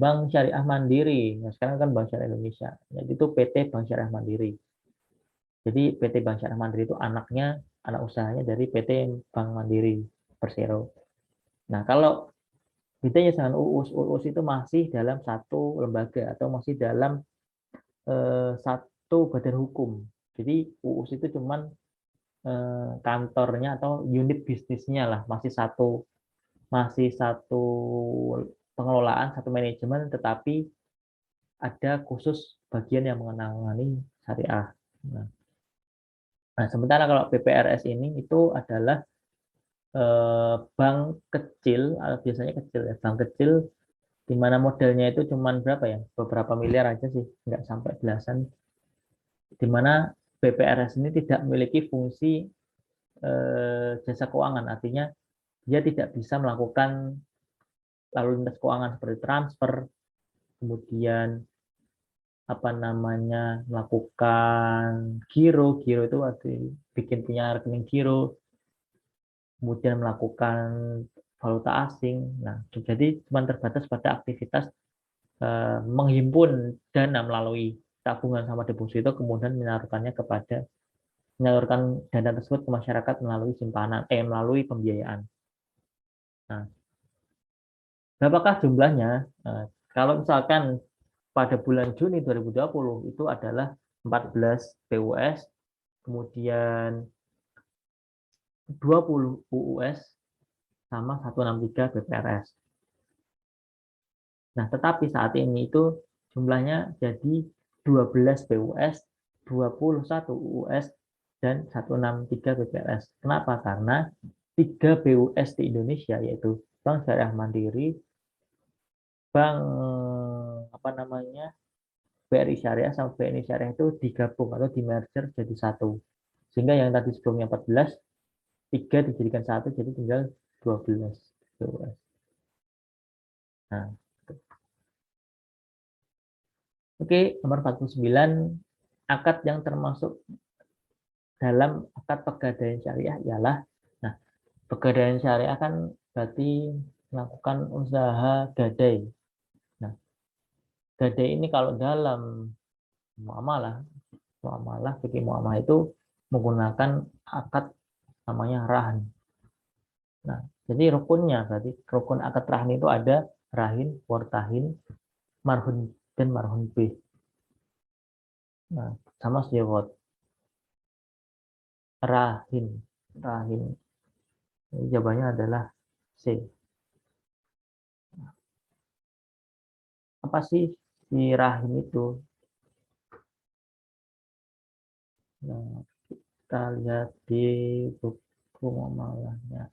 Bank Syariah Mandiri. Nah, sekarang kan Bank Syariah Indonesia. Jadi itu PT Bank Syariah Mandiri. Jadi PT Bank Syariah Mandiri itu anak usahanya dari PT Bank Mandiri Persero. Nah, kalau bedanya dengan UUS itu masih dalam satu lembaga atau masih dalam satu badan hukum. Jadi UUS itu cuman kantornya atau unit bisnisnya lah, masih satu pengelolaan, satu manajemen, tetapi ada khusus bagian yang mengenangani syariah. Nah, sementara kalau BPRS ini itu adalah bank kecil, biasanya kecil ya, bank kecil di mana modalnya itu cuma berapa ya, beberapa miliar aja sih, nggak sampai belasan, di mana BPRS ini tidak memiliki fungsi jasa keuangan, artinya dia tidak bisa melakukan lalu lintas keuangan seperti transfer, kemudian melakukan giro itu bikin punya rekening giro, kemudian melakukan valuta asing. Nah, jadi cuma terbatas pada aktivitas menghimpun dana melalui tabungan sama deposito, kemudian menyalurkan dana tersebut ke masyarakat melalui melalui pembiayaan. Nah, berapakah jumlahnya? Kalau misalkan pada bulan Juni 2020 itu adalah 14 PUS, kemudian 20 UUS, sama 163 BPRS. Nah, tetapi saat ini itu jumlahnya jadi 12 PUS, 21 UUS, dan 163 BPRS. Kenapa? Karena 3 BUS di Indonesia, yaitu Bank Syariah Mandiri, Bank BRI Syariah sama BNI Syariah itu digabung atau di merger jadi satu. Sehingga yang tadi sebelumnya 14, 3 dijadikan satu, jadi tinggal 12 BUS. Nah, oke, nomor 49, akad yang termasuk dalam akad pegadaian syariah ialah, nah, pegadaian syariah kan berarti melakukan usaha gadai. Nah, gadai ini kalau dalam muamalah, fikih muamalah itu menggunakan akad namanya rahan. Nah, jadi rukunnya berarti rukun akad rahan itu ada rahin, wartahin, marhun dan marhun bih. Nah, sama siwot. Rahin. Jawabannya adalah C. Apa sih si rahim itu? Nah, kita lihat di buku muamalahnya.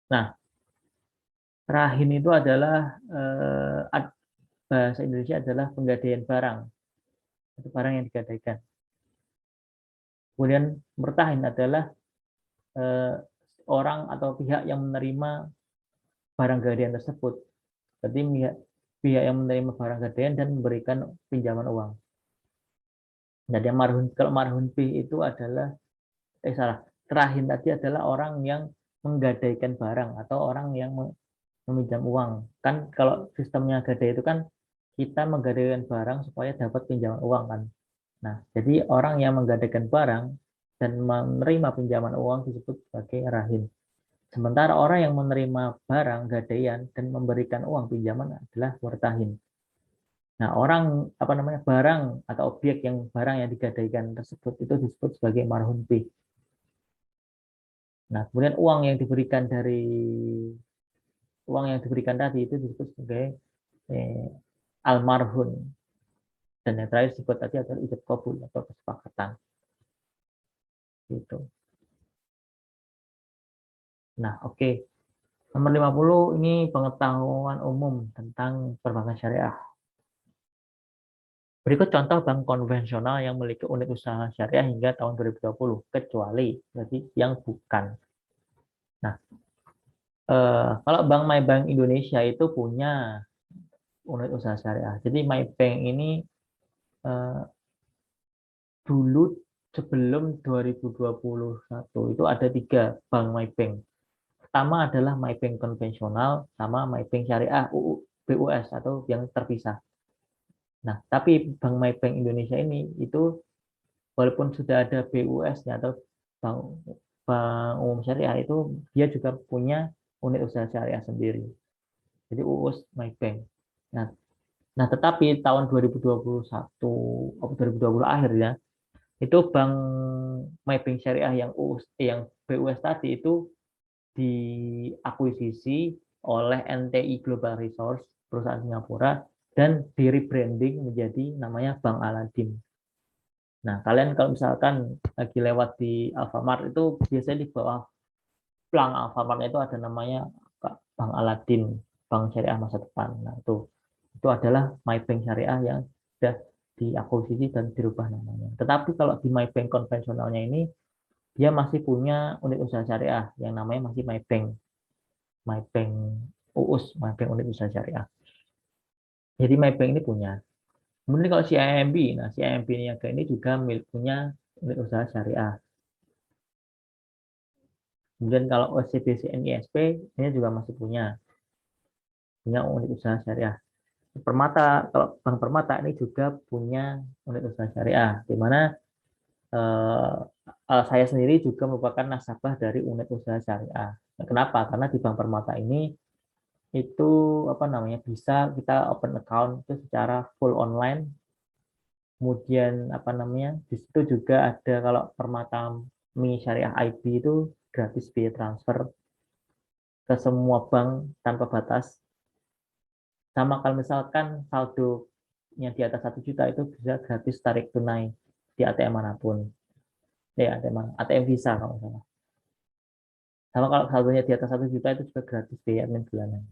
Nah, rahim itu adalah bahasa Indonesia adalah penggadaian barang. Itu barang yang digadaikan. Kemudian murtahin adalah orang atau pihak yang menerima barang gadaian tersebut. Berarti pihak yang menerima barang gadaian dan memberikan pinjaman uang. Jadi kalau marhun bih itu adalah terahin tadi adalah orang yang menggadaikan barang atau orang yang meminjam uang. Kan kalau sistemnya gadai itu kan kita menggadaikan barang supaya dapat pinjaman uang kan. Nah, jadi orang yang menggadaikan barang dan menerima pinjaman uang disebut sebagai rahin. Sementara orang yang menerima barang gadaian dan memberikan uang pinjaman adalah murtahin. Nah, barang atau barang yang digadaikan tersebut itu disebut sebagai marhun bih. Nah, kemudian uang yang diberikan tadi itu disebut sebagai almarhun. Dan yang terakhir disebut tadi adalah ijab kabul atau kesepakatan. Gitu. Nah, oke. Nomor 50 ini pengetahuan umum tentang perbankan syariah. Berikut contoh bank konvensional yang memiliki unit usaha syariah hingga tahun 2020, kecuali berarti yang bukan. Nah, kalau Bank MyBank Indonesia itu punya unit usaha syariah. Jadi MyBank ini dulu sebelum 2021 itu ada 3 bank MyBank. Pertama adalah MyBank konvensional sama MyBank syariah BUS atau yang terpisah. Nah, tapi Bank MyBank Indonesia ini itu walaupun sudah ada BUS-nya atau Bank, Bank Umum Syariah itu dia juga punya unit usaha syariah sendiri. Jadi UUS MyBank. Nah, tetapi tahun 2021 atau 2020 akhir ya, itu Bank MyBank Syariah yang BUS tadi itu diakuisisi oleh NTI Global Resource, perusahaan Singapura, dan di rebranding menjadi namanya Bank Aladin. Nah, kalian kalau misalkan lagi lewat di Alfamart itu biasanya di bawah plang Alfamart itu ada namanya Bank Aladin, Bank Syariah Masa Depan. Nah, itu adalah MyBank Syariah yang sudah diakuisisi dan dirubah namanya. Tetapi kalau di MyBank konvensionalnya ini dia masih punya unit usaha syariah yang namanya masih MyBank, MyBank UUS, MyBank unit usaha syariah. Jadi MyBank ini punya. Kemudian kalau CIMB, nah CIMB Niaga ini juga punya unit usaha syariah. Kemudian kalau OCBC NISP ini juga masih punya unit usaha syariah. Permata, kalau Bank Permata ini juga punya unit usaha syariah, di mana eh, saya sendiri juga merupakan nasabah dari unit usaha syariah. Nah, kenapa? Karena di Bank Permata ini itu apa namanya bisa kita open account itu secara full online. Kemudian apa namanya di situ juga ada kalau Permata Mi Syariah IB itu gratis biaya transfer ke semua bank tanpa batas. Sama kalau misalkan saldonya di atas 1 juta itu bisa gratis tarik tunai di ATM manapun. Ya, ATM Visa kalau misalnya. Sama kalau saldonya di atas 1 juta itu juga gratis biaya admin bulanan.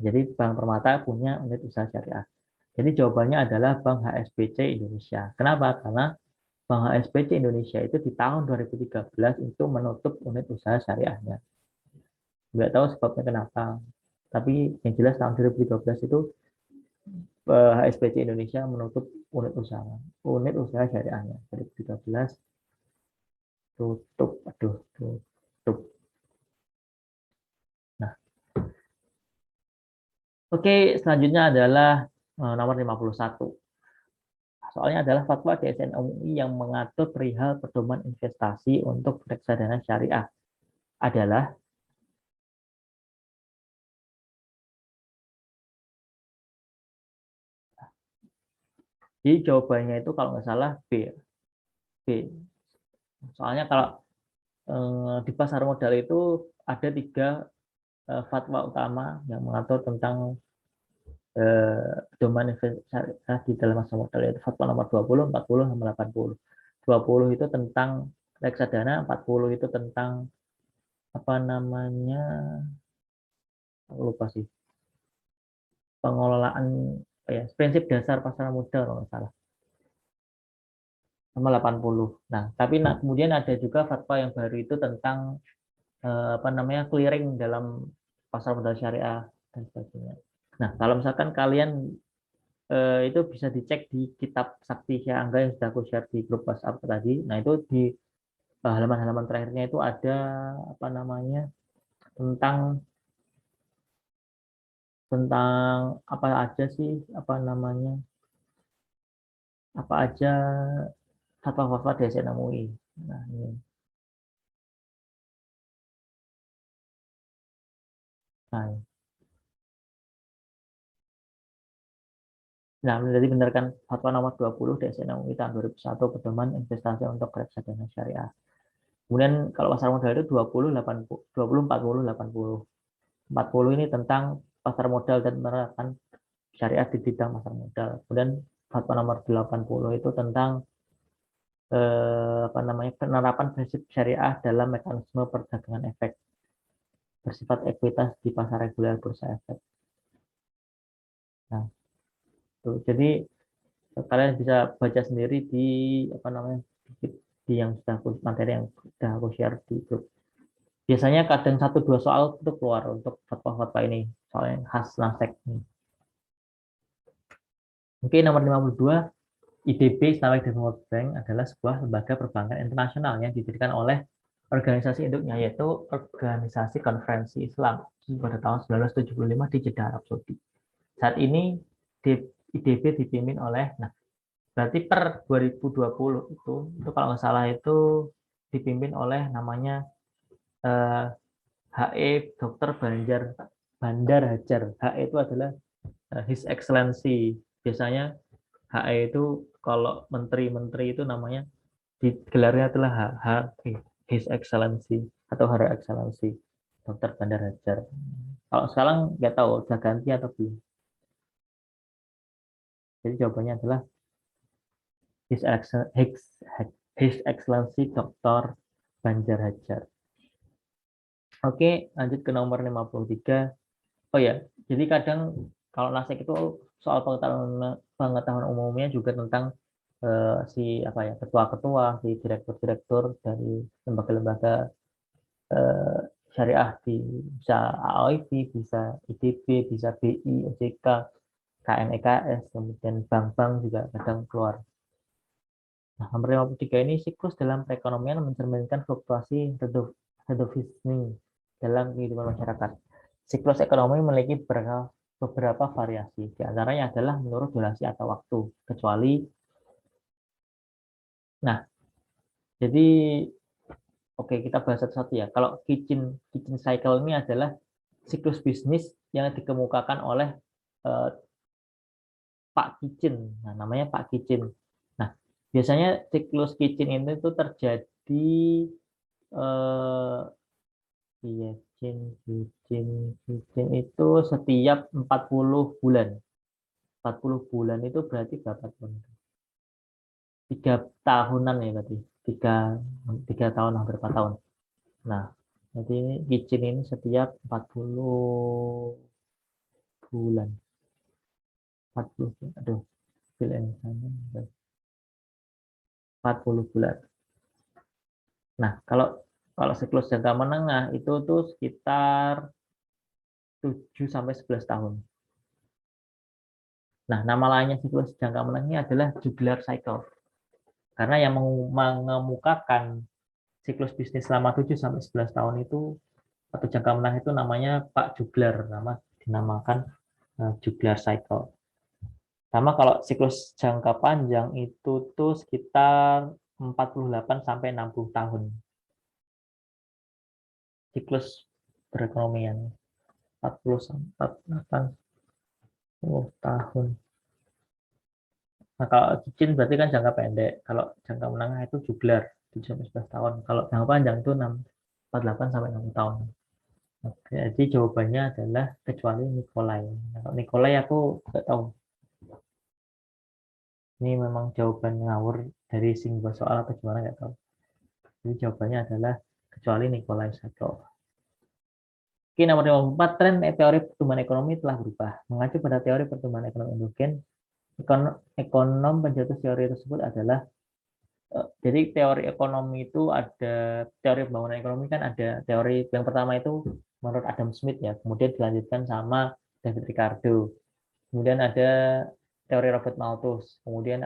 Jadi Bank Permata punya unit usaha syariah. Jadi jawabannya adalah Bank HSBC Indonesia. Kenapa? Karena Bank HSBC Indonesia itu di tahun 2013 itu menutup unit usaha syariahnya. Nggak tahu sebabnya kenapa. Tapi yang jelas tahun 2013 itu HSBC Indonesia menutup unit usaha syariahnya. 2013 tutup, aduh, tutup. Nah, oke, selanjutnya adalah nomor 51. Soalnya adalah fatwa DSN MUI yang mengatur perihal pedoman investasi untuk reksadana syariah adalah di jawabannya itu kalau nggak salah B. Soalnya kalau di pasar modal itu ada 3 fatwa utama yang mengatur tentang pedoman investasi di dalam pasar modal, yaitu fatwa nomor 20, 40, sama 80. 20 itu tentang reksadana, 40 itu tentang apa namanya, aku lupa sih, pengelolaan ya, prinsip dasar pasar modal kalau nggak salah, sama 80. Nah, tapi kemudian ada juga fatwa yang baru itu tentang apa namanya clearing dalam pasar modal syariah dan sebagainya. Nah, kalau misalkan kalian itu bisa dicek di kitab Sakti Syah Angga yang sudah aku share di grup WhatsApp tadi. Nah, itu di halaman-halaman terakhirnya itu ada apa namanya tentang tentang apa aja sih apa namanya apa aja fatwa-fatwa DSN MUI. Nah, ini. Nah, nah, menjadi benar kan fatwa nomor 20 DSN MUI tahun 2001 pedoman investasi untuk reksadana syariah. Kemudian kalau pasar modal itu 20, 80, 20, 40, 80. 40 ini tentang pasar modal dan penerapan syariah di bidang pasar modal. Kemudian fatwa nomor 80 itu tentang apa namanya penerapan prinsip syariah dalam mekanisme perdagangan efek bersifat ekuitas di pasar reguler bursa efek. Nah, tuh. Jadi kalian bisa baca sendiri di apa namanya di yang sudah aku materi yang sudah aku share di grup. Biasanya kadang 1-2 soal itu keluar untuk fatwa-fatwa ini, soalnya khas Nasdaq. Oke, nomor 52, IDB Islamic Development Bank adalah sebuah lembaga perbankan internasional yang didirikan oleh organisasi induknya, yaitu Organisasi Konferensi Islam pada tahun 1975 di Jeddah, Arab Saudi. Saat ini IDB dipimpin oleh, nah berarti per 2020 itu kalau nggak salah itu dipimpin oleh namanya HE Dr. Bandar Hajar. HE itu adalah His Excellency. Biasanya HE itu kalau menteri-menteri itu namanya di gelarnya adalah His Excellency atau Her Excellency Dr. Bandar Hajar. Kalau sekarang nggak tahu sudah ganti atau belum. Jadi jawabannya adalah His Excellency Dr. Bandar Hajar. Oke, lanjut ke nomor 53. Oh ya, jadi kadang kalau nasik itu soal pengetahuan pengetahuan umumnya juga tentang si apa ya, ketua-ketua, si direktur-direktur dari lembaga-lembaga eh, syariah, di bisa AOIB, bisa IDB, bisa BI, OJK, KNEKS, kemudian bank-bank juga kadang keluar. Nah, nomor 53 ini siklus dalam perekonomian mencerminkan fluktuasi hedonisti dalam kehidupan masyarakat. Siklus ekonomi memiliki beberapa variasi. Di antaranya adalah menurut durasi atau waktu. Kecuali, nah, jadi oke, kita bahas satu-satu ya. Kalau kitchen kitchen cycle ini adalah siklus bisnis yang dikemukakan oleh eh, Pak Kitchen. Nah, namanya Pak Kitchen. Nah, biasanya siklus kitchen ini tuh terjadi eh, iya, kitchen, kitchen itu setiap 40 bulan. 40 bulan itu berarti berapa tahun? 3 tahunan ya berarti. Tiga, 3 tahun, hampir 4 tahun. Nah, jadi ini kitchen ini setiap 40 bulan. 40, aduh, pilihan sana, 40 bulan. Nah, kalau kalau siklus jangka menengah itu tuh sekitar 7 sampai 11 tahun. Nah, nama lainnya siklus jangka menengah ini adalah jubilar cycle. Karena yang mengemukakan siklus bisnis selama 7 sampai 11 tahun itu atau jangka menengah itu namanya Pak Jubler, dinamakan Jubler cycle. Sama kalau siklus jangka panjang itu tuh sekitar 48 sampai 60 tahun. Siklus perekonomian 40 sampai 80 tahun. Nah, kalau cicin berarti kan jangka pendek. Kalau jangka menengah itu juglar 7 sampai 11 tahun. Kalau jangka panjang itu 48 sampai 60 tahun. Oke, jadi jawabannya adalah kecuali Nikolai. Nah, kalau Nikolai aku nggak tahu. Ini memang jawaban ngawur dari sebuah soal atau gimana nggak tahu. Jadi jawabannya adalah kecuali Nikolai Sato. Oke, nomor 54, tren teori pertumbuhan ekonomi telah berubah. Mengacu pada teori pertumbuhan ekonomi endogen, ekonom pencetus teori tersebut adalah jadi teori ekonomi itu ada teori pembangunan ekonomi kan ada teori yang pertama itu menurut Adam Smith ya, kemudian dilanjutkan sama David Ricardo. Kemudian ada teori Robert Malthus, kemudian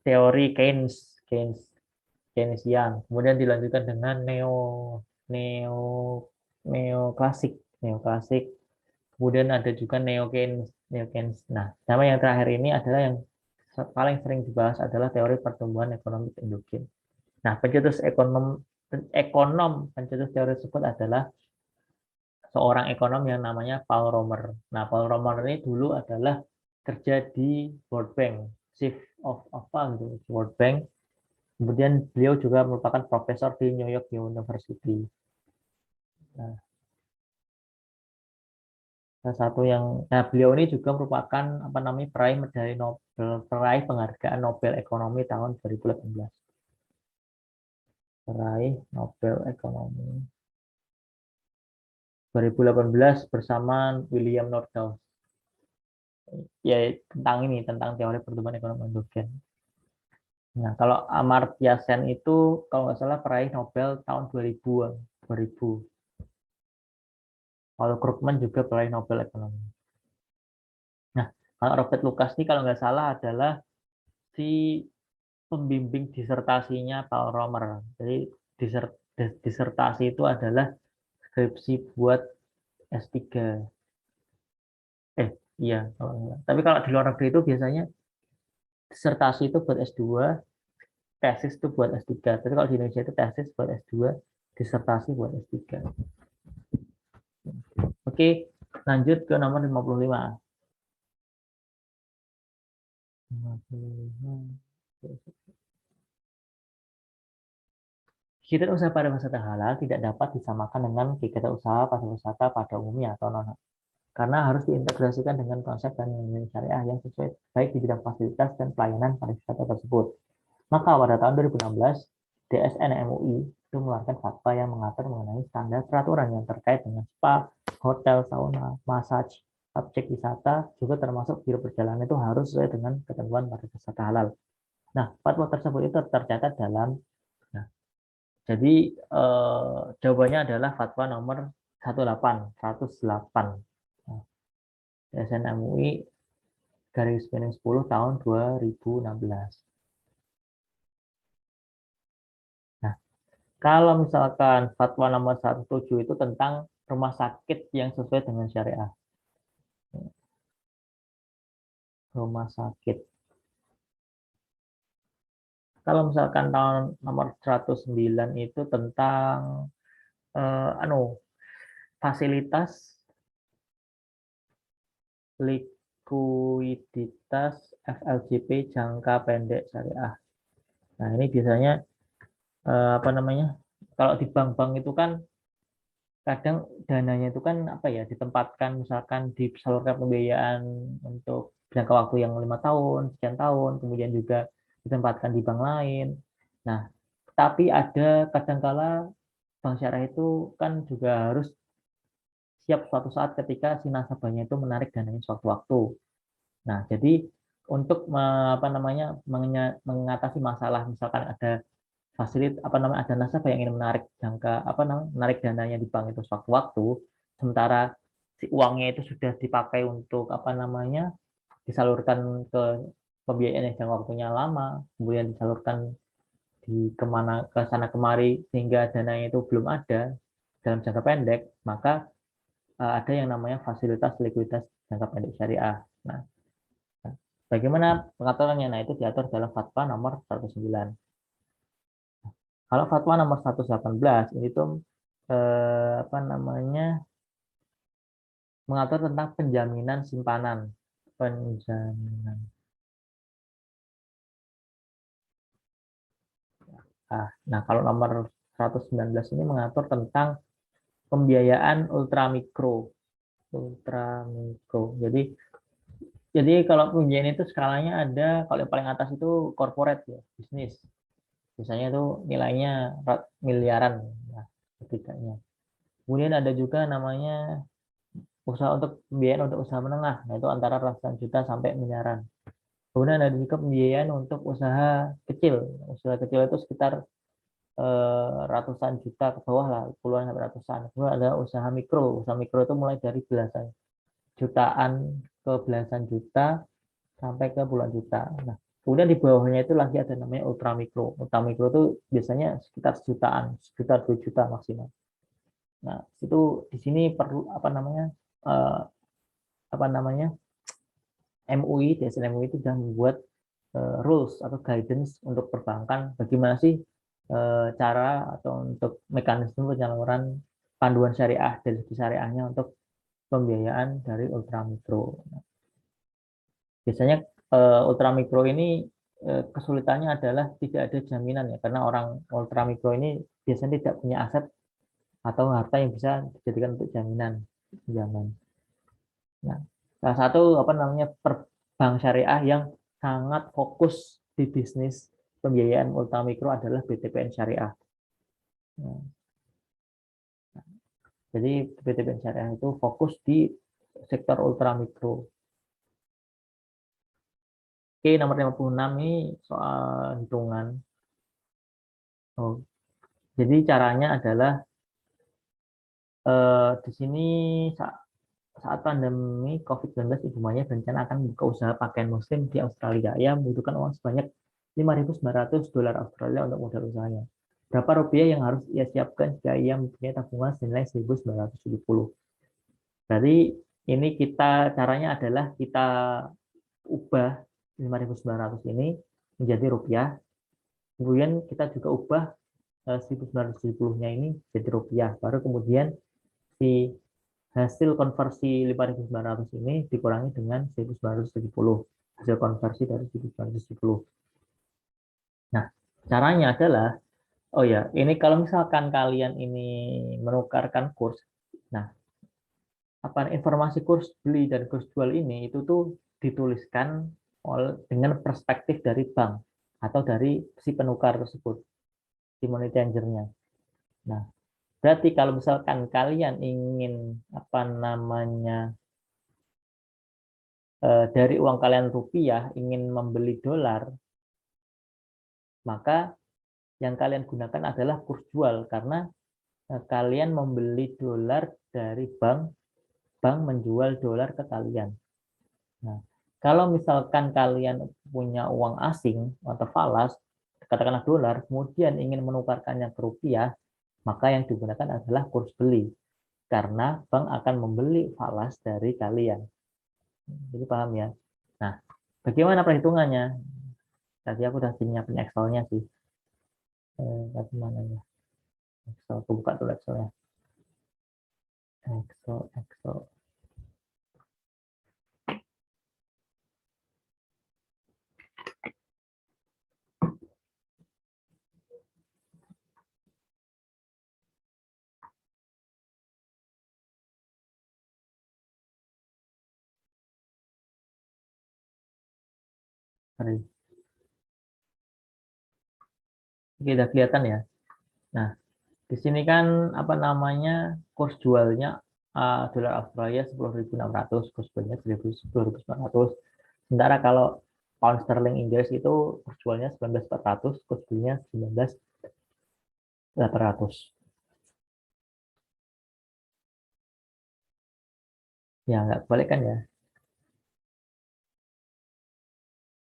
teori Keynes, Keynesian, kemudian dilanjutkan dengan neo neoklasik, neoklasik. Kemudian ada juga neo Keynes. Nah, sama yang terakhir ini adalah yang paling sering dibahas adalah teori pertumbuhan ekonomi endogen. Nah, ekonom pencetus teori tersebut adalah seorang ekonom yang namanya Paul Romer. Nah, Paul Romer ini dulu adalah kerja di World Bank, Chief of apa gitu, World Bank. Kemudian beliau juga merupakan profesor di New York University. Nah, salah satu yang, nah beliau ini juga merupakan apa namanya peraih medali Nobel, peraih penghargaan Nobel Ekonomi tahun 2018. Peraih Nobel Ekonomi 2018 bersama William Nordhaus. Ya, tentang teori pertumbuhan ekonomi endogen. Nah, kalau Amartya Sen itu kalau nggak salah peraih Nobel tahun 2000-an, 2000. Kalau Krugman juga peraih Nobel Ekonomi. Nah, kalau Robert Lucas ini kalau nggak salah adalah si pembimbing disertasinya Paul Romer. Jadi disertasi itu adalah skripsi buat S3. Eh, iya. Tapi kalau di luar negeri itu biasanya disertasi itu buat S2, tesis itu buat S3. Tapi kalau di Indonesia itu tesis buat S2, disertasi buat S3. Oke, lanjut ke nomor 55. 55. Kegiatan usaha pariwisata halal tidak dapat disamakan dengan kegiatan usaha pariwisata pada umumnya atau non, karena harus diintegrasikan dengan konsep dan nilai syariah yang sesuai baik di bidang fasilitas dan pelayanan pariwisata tersebut. Maka pada tahun 2016, DSN MUI itu mengeluarkan fatwa yang mengatur mengenai standar peraturan yang terkait dengan spa, hotel, sauna, massage, objek wisata juga termasuk biro perjalanan itu harus sesuai dengan ketentuan pariwisata halal. Nah, fatwa tersebut itu tercatat dalam. Nah, jadi jawabannya adalah fatwa nomor 108. Nah, SNMUI garis miring 10 tahun 2016. Nah, kalau misalkan fatwa nomor 107 itu tentang rumah sakit yang sesuai dengan syariah. Rumah sakit. Kalau misalkan tahun nomor 109 itu tentang fasilitas likuiditas FLJP jangka pendek syariah. Nah, ini biasanya apa namanya? Kalau di bank-bank itu kan kadang dananya itu kan apa ya ditempatkan misalkan disalurkan pembiayaan untuk jangka waktu yang 5 tahun, sekian tahun, kemudian juga ditempatkan di bank lain. Nah, tapi ada kadangkala bank syariah itu kan juga harus siap suatu saat ketika si nasabahnya itu menarik dananya suatu waktu. Nah, jadi untuk apa namanya mengatasi masalah misalkan ada apa namanya ada nasabah yang ingin menarik jangka apa namanya menarik dananya di bank itu suatu waktu, sementara si uangnya itu sudah dipakai untuk apa namanya disalurkan ke pembiayaan yang jangka waktunya lama, kemudian disalurkan kemana ke sana kemari sehingga dananya itu belum ada dalam jangka pendek, maka ada yang namanya fasilitas likuiditas jangka pendek syariah. Nah, bagaimana pengaturannya? Nah, itu diatur dalam fatwa nomor 109. Kalau fatwa nomor 118 ini tuh apa namanya mengatur tentang penjaminan simpanan. Penjaminan. Nah, kalau nomor 119 ini mengatur tentang pembiayaan ultramikro. Ultramikro. Jadi kalau pembiayaan itu skalanya ada, kalau yang paling atas itu corporate ya, bisnis. Biasanya itu nilainya miliaran, nah, setidaknya. Kemudian ada juga namanya usaha untuk pembiayaan untuk usaha menengah, nah itu antara ratusan juta sampai miliaran. Kemudian ada juga pembiayaan untuk usaha kecil. Usaha kecil itu sekitar ratusan juta ke bawah lah, puluhan sampai ratusan. Kemudian ada usaha mikro. Usaha mikro itu mulai dari belasan jutaan ke belasan juta sampai ke puluhan juta. Nah, kemudian di bawahnya itu lagi ada namanya ultra mikro. Ultra mikro itu biasanya sekitar sejutaan, sejuta 2 juta maksimal. Nah, itu di sini perlu eh, apa namanya MUI, DSN MUI itu sudah membuat rules atau guidance untuk perbankan bagaimana sih cara atau untuk mekanisme penyaluran panduan syariah dari segi syariahnya untuk pembiayaan dari ultramikro. Biasanya ultramikro ini kesulitannya adalah tidak ada jaminan ya karena orang ultramikro ini biasanya tidak punya aset atau harta yang bisa dijadikan untuk jaminan pinjaman. Nah, salah satu apa namanya bank syariah yang sangat fokus di bisnis pembiayaan ultramikro adalah BTPN Syariah. Nah, jadi BTPN Syariah itu fokus di sektor ultramikro. Oke, nomor 56 ini soal hitungan. Oh, jadi caranya adalah di sini saat pandemi COVID-19 Ibu Maya berencana akan membuka usaha pakaian muslim di Australia. Ia membutuhkan uang sebanyak 5.900 dolar Australia untuk modal usahanya. Berapa rupiah yang harus ia siapkan jika ia mempunyai tabungan senilai 1.970? Jadi ini caranya adalah kita ubah 5.900 ini menjadi rupiah. Kemudian kita juga ubah 1.970-nya ini jadi rupiah. Baru kemudian si hasil konversi 5.900 ini dikurangi dengan 1.970. Hasil konversi dari 1.970. Nah, caranya adalah, oh ya, ini kalau misalkan kalian ini menukarkan kurs, nah, apa informasi kurs beli dan kurs jual ini itu tuh dituliskan dengan perspektif dari bank atau dari si penukar tersebut, si money changer-nya. Nah, berarti kalau misalkan kalian ingin apa namanya dari uang kalian rupiah ingin membeli dolar, maka yang kalian gunakan adalah kurs jual karena kalian membeli dolar dari bank, bank menjual dolar ke kalian. Nah, kalau misalkan kalian punya uang asing atau falas, katakanlah dolar, kemudian ingin menukarkannya ke rupiah, maka yang digunakan adalah kurs beli. Karena bank akan membeli falas dari kalian. Jadi paham ya? Nah, bagaimana perhitungannya? Tadi aku udah nyiapin Excel-nya sih. Tadi mana ya? Excel, aku buka dulu Excel-nya. Excel. Sorry. Oke, udah kelihatan ya. Nah, di sini kan apa namanya kurs jualnya dolar Australia 10.600, kurs belinya 10.900. Sementara kalau pound sterling Inggris itu kurs jualnya 19.400, kurs belinya 19.800. Ya, nggak kebalik kan ya?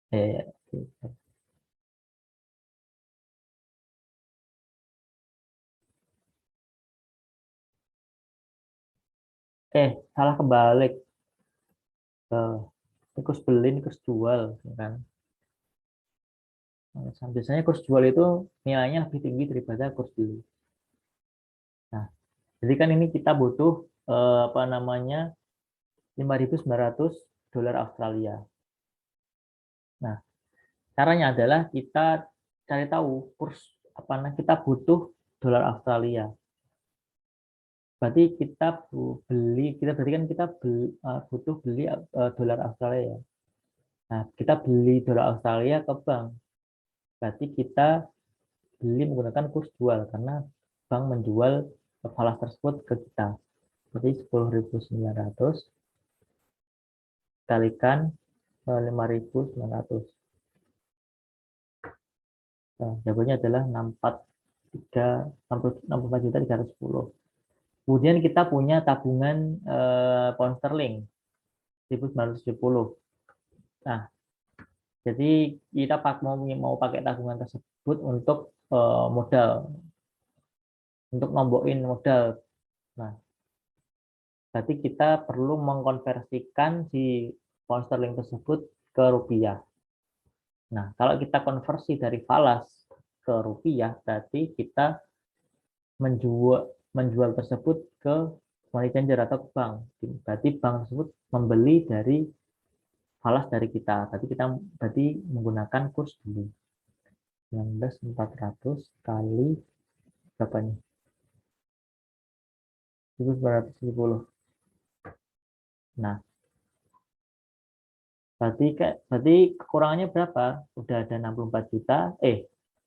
Eh, salah kebalik. Ini kurs beli, ini kurs jual, kan? Biasanya kurs jual itu nilainya lebih tinggi daripada kurs beli. Nah, jadi kan ini kita butuh apa namanya 5.900 dolar Australia. Nah, caranya adalah kita cari tahu kurs apa namanya kita butuh dolar Australia. Berarti kita kita berarti kan kita butuh beli dolar Australia ya. Nah, kita beli dolar Australia ke bank. Berarti kita beli menggunakan kurs jual karena bank menjual falas tersebut ke kita. Berarti 10.900 kalikan 5.900. Nah, jawabannya adalah 64.310. Kemudian kita punya tabungan pound sterling 1.970. Nah, jadi kita mau pakai tabungan tersebut untuk modal, untuk nombokin modal. Nah, berarti kita perlu mengkonversikan si pound sterling tersebut ke rupiah. Nah, kalau kita konversi dari falas ke rupiah, berarti kita menjual tersebut ke money changer atau ke bank. Berarti bank tersebut membeli dari falas dari kita. Berarti menggunakan kurs beli. 19.400 kali berapa nih? 1.970. Nah, berarti kekurangannya berapa? Udah ada 64 juta,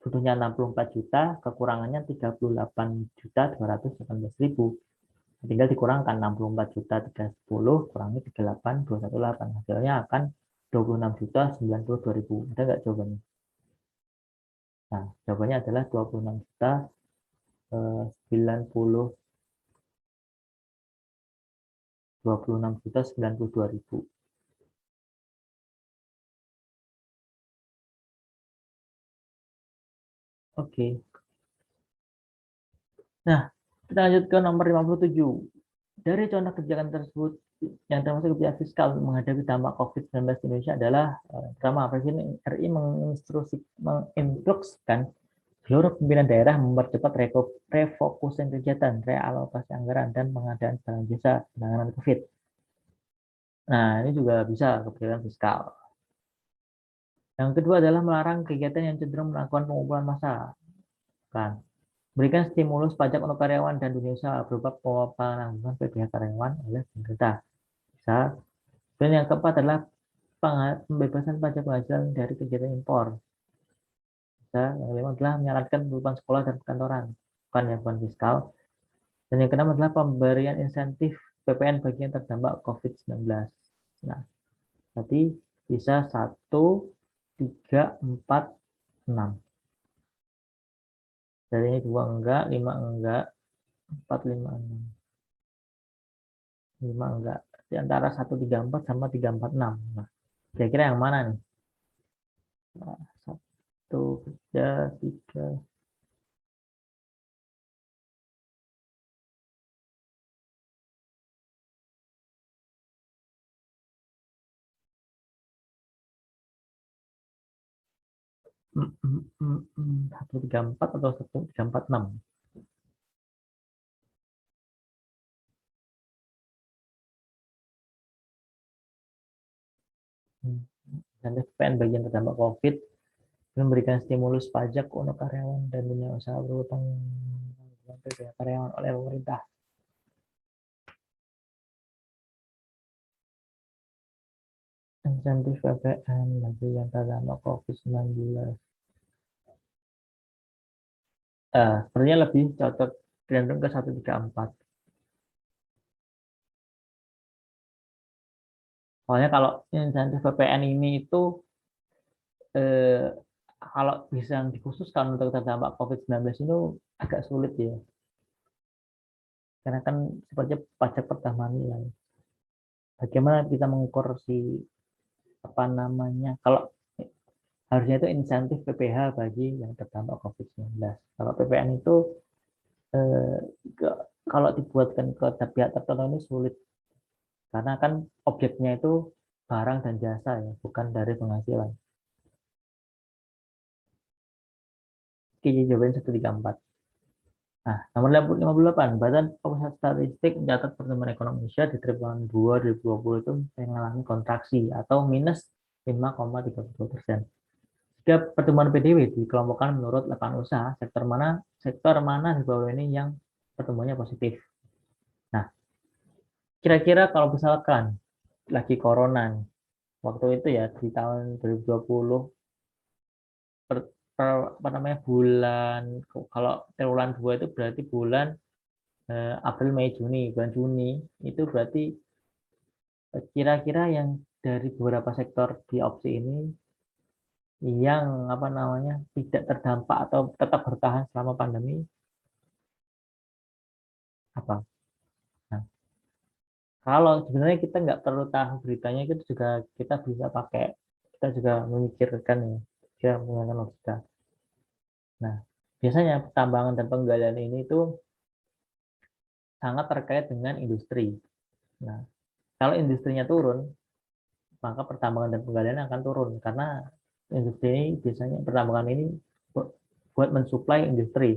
butuhnya 64 juta, kekurangannya 38.218.000. Tinggal dikurangkan 64 juta 310 kurangi 38.218. Hasilnya akan 26.092.000. Ada nggak jawabannya? Nah, jawabannya adalah 26 juta 90 26 juta 92.000. Oke. Nah, kita lanjut ke nomor 57. Dari contoh kebijakan tersebut yang termasuk kebijakan fiskal menghadapi dampak COVID-19 di Indonesia adalah pertama, Presiden RI menginstruksikan seluruh pimpinan daerah mempercepat refocusing kegiatan, realokasi anggaran, dan pengadaan barang jasa penanganan COVID. Nah, ini juga bisa kebijakan fiskal. Yang kedua adalah melarang kegiatan yang cenderung melakukan pengumpulan massa. Kan? Berikan stimulus pajak untuk karyawan dan dunia usaha berupa penangguhan PPh karyawan oleh pemerintah. Bisa. Dan yang keempat adalah pembebasan pajak penghasilan dari kegiatan impor. Bisa. Yang kelima adalah menyarankan penutupan sekolah dan perkantoran. Bukan ya, bukan fiskal. Dan yang keenam adalah pemberian insentif PPN bagi yang terdampak COVID-19. Nah, Jadi bisa 1, 3, 4, 6. Dari ini 2 enggak, 5 enggak, 4, 5, 6. 5 enggak. Di antara 1, 3, 4 sama 3, 4, 6. Nah, kira-kira yang mana nih? Nah, 1, 3, 3. 1, 3, 4 atau 1, 3, 4, 6? Dan PPN bagian terdampak COVID memberikan stimulus pajak untuk karyawan dan dunia usaha berhutang dengan karyawan oleh pemerintah. Insentif PPN bagi yang terdampak COVID-19. Sebenarnya lebih cocok cenderung ke 1, 3, 4. Soalnya kalau insentif PPN ini itu eh, kalau bisa dikhususkan untuk terdampak COVID-19 itu agak sulit ya. Karena kan seperti pajak pertambahan nilai. Bagaimana kita mengukur si apa namanya? Kalau harusnya itu insentif PPh bagi yang terdampak COVID-19. Kalau PPN itu eh, kalau dibuatkan ke pihak tertentu ini sulit karena kan objeknya itu barang dan jasa ya, bukan dari penghasilan. Oke, jadi jawabannya 1, 3, 4. Nah, nomor 58, Badan Pusat Statistik mencatat pertumbuhan ekonomi Indonesia di triwulan 2 2020 itu mengalami kontraksi atau minus 5,32%. Jika pertumbuhan PDB dikelompokkan menurut lapangan usaha, sektor mana di bawah ini yang pertumbuhannya positif. Nah, kira-kira kalau misalkan lagi corona nih, waktu itu ya di tahun 2020 per, apa namanya bulan kalau triwulan 2 itu berarti bulan April, Mei, Juni. Bulan Juni itu berarti kira-kira yang dari beberapa sektor di opsi ini yang apa namanya tidak terdampak atau tetap bertahan selama pandemi apa? Nah, kalau sebenarnya kita nggak perlu tahu beritanya itu juga kita bisa pakai kita juga memikirkan ya, kita menggunakan logika. Nah, biasanya pertambangan dan penggalian ini itu sangat terkait dengan industri. Nah, kalau industrinya turun, maka pertambangan dan penggalian akan turun karena industri ini biasanya pertambangan ini buat mensuplai industri.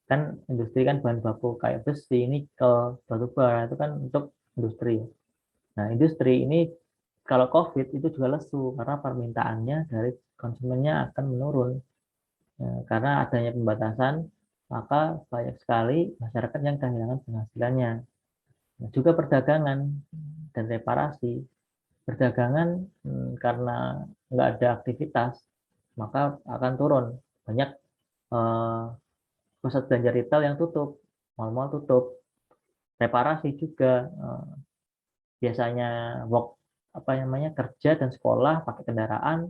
Kan industri kan bahan baku kayak besi, nikel, batu bara itu kan untuk industri. Nah, industri ini kalau COVID itu juga lesu karena permintaannya dari konsumennya akan menurun. Karena adanya pembatasan, maka banyak sekali masyarakat yang kehilangan penghasilannya. Nah, juga perdagangan dan reparasi. Perdagangan karena nggak ada aktivitas, maka akan turun. Banyak eh, pusat belanja retail yang tutup, mal-mal tutup, reparasi juga biasanya work apa namanya kerja dan sekolah pakai kendaraan,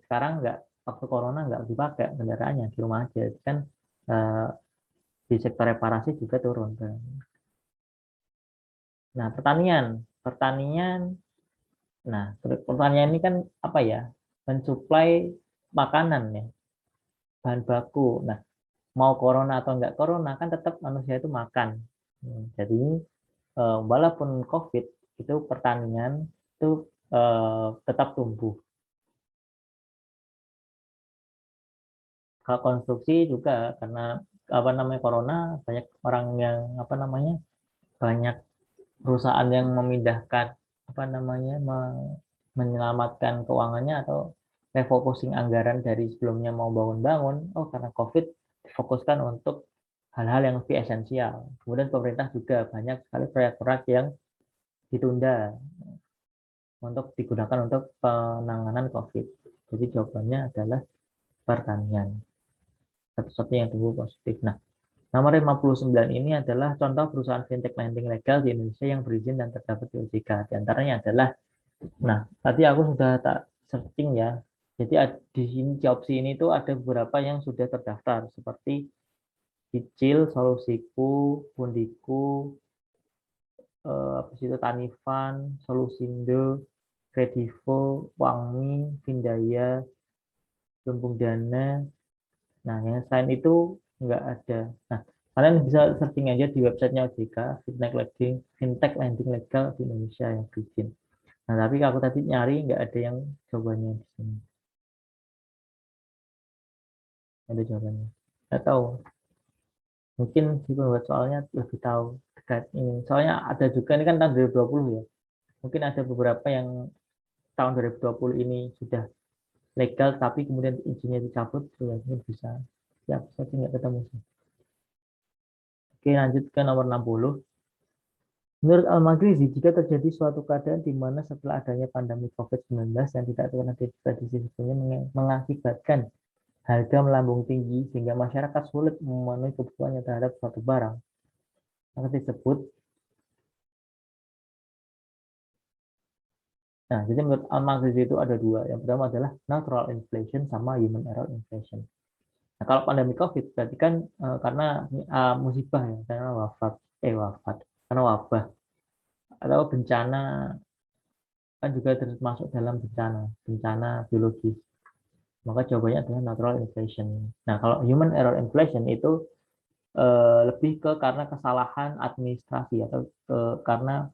sekarang nggak waktu corona nggak dipakai kendaraannya di rumah aja kan eh, di sektor reparasi juga turun. Nah pertanian, pertanian, nah pertanian ini kan apa ya mensuplai makanan ya bahan baku. Nah mau corona atau nggak corona kan tetap manusia itu makan. Jadi walaupun COVID itu pertanian itu tetap tumbuh. Kalau konstruksi juga karena apa namanya corona banyak orang yang apa namanya banyak perusahaan yang memindahkan apa namanya menyelamatkan keuangannya atau refocusing anggaran dari sebelumnya mau bangun-bangun, oh karena COVID difokuskan untuk hal-hal yang lebih esensial. Kemudian pemerintah juga banyak sekali proyek-proyek yang ditunda untuk digunakan untuk penanganan COVID. Jadi jawabannya adalah pertanian. Satu-satunya yang tumbuh positif. Nah, nomor 59 ini adalah contoh perusahaan fintech lending legal di Indonesia yang berizin dan terdapat di OJK. Di antaranya adalah Nah, tadi aku sudah tak searching ya. Jadi di sini di opsi ini tuh ada beberapa yang sudah terdaftar seperti Cicil, Solusiku, Pundiku, habis itu Tanifan, Solusindo, Kredivo, Wangmi, Vindaya, Lumbung Dana. Nah, yang selain itu nggak ada. Nah, kalian bisa searching aja di websitenya OJK, Fintech Lending Legal di Indonesia yang bikin. Nah, tapi aku tadi nyari nggak ada yang jawabannya di sini. Nggak ada jawabannya. Nggak tahu. Mungkin si pembuat soalnya lebih tahu terkait ini. Soalnya ada juga, ini kan tahun 2020 ya. Mungkin ada beberapa yang tahun 2020 ini sudah legal, tapi kemudian izinnya dicabut, ya mungkin bisa. Ya, saya sih nggak ketemu sih. Oke, lanjut ke nomor 60. Menurut Al-Maghrizi, jika terjadi suatu keadaan di mana setelah adanya pandemi COVID-19 yang tidak pernah diprediksi sebelumnya mengakibatkan harga melambung tinggi sehingga masyarakat sulit memenuhi kebutuhannya terhadap suatu barang, maka disebut. Nah, jadi menurut Al-Maghrizi itu ada dua. Yang pertama adalah natural inflation sama human error inflation. Nah, kalau pandemi COVID berarti kan karena musibah ya, karena wafat, karena wabah atau bencana kan juga termasuk dalam bencana, bencana biologis. Maka jawabannya adalah natural inflation. Nah, kalau human error inflation itu lebih ke karena kesalahan administrasi atau karena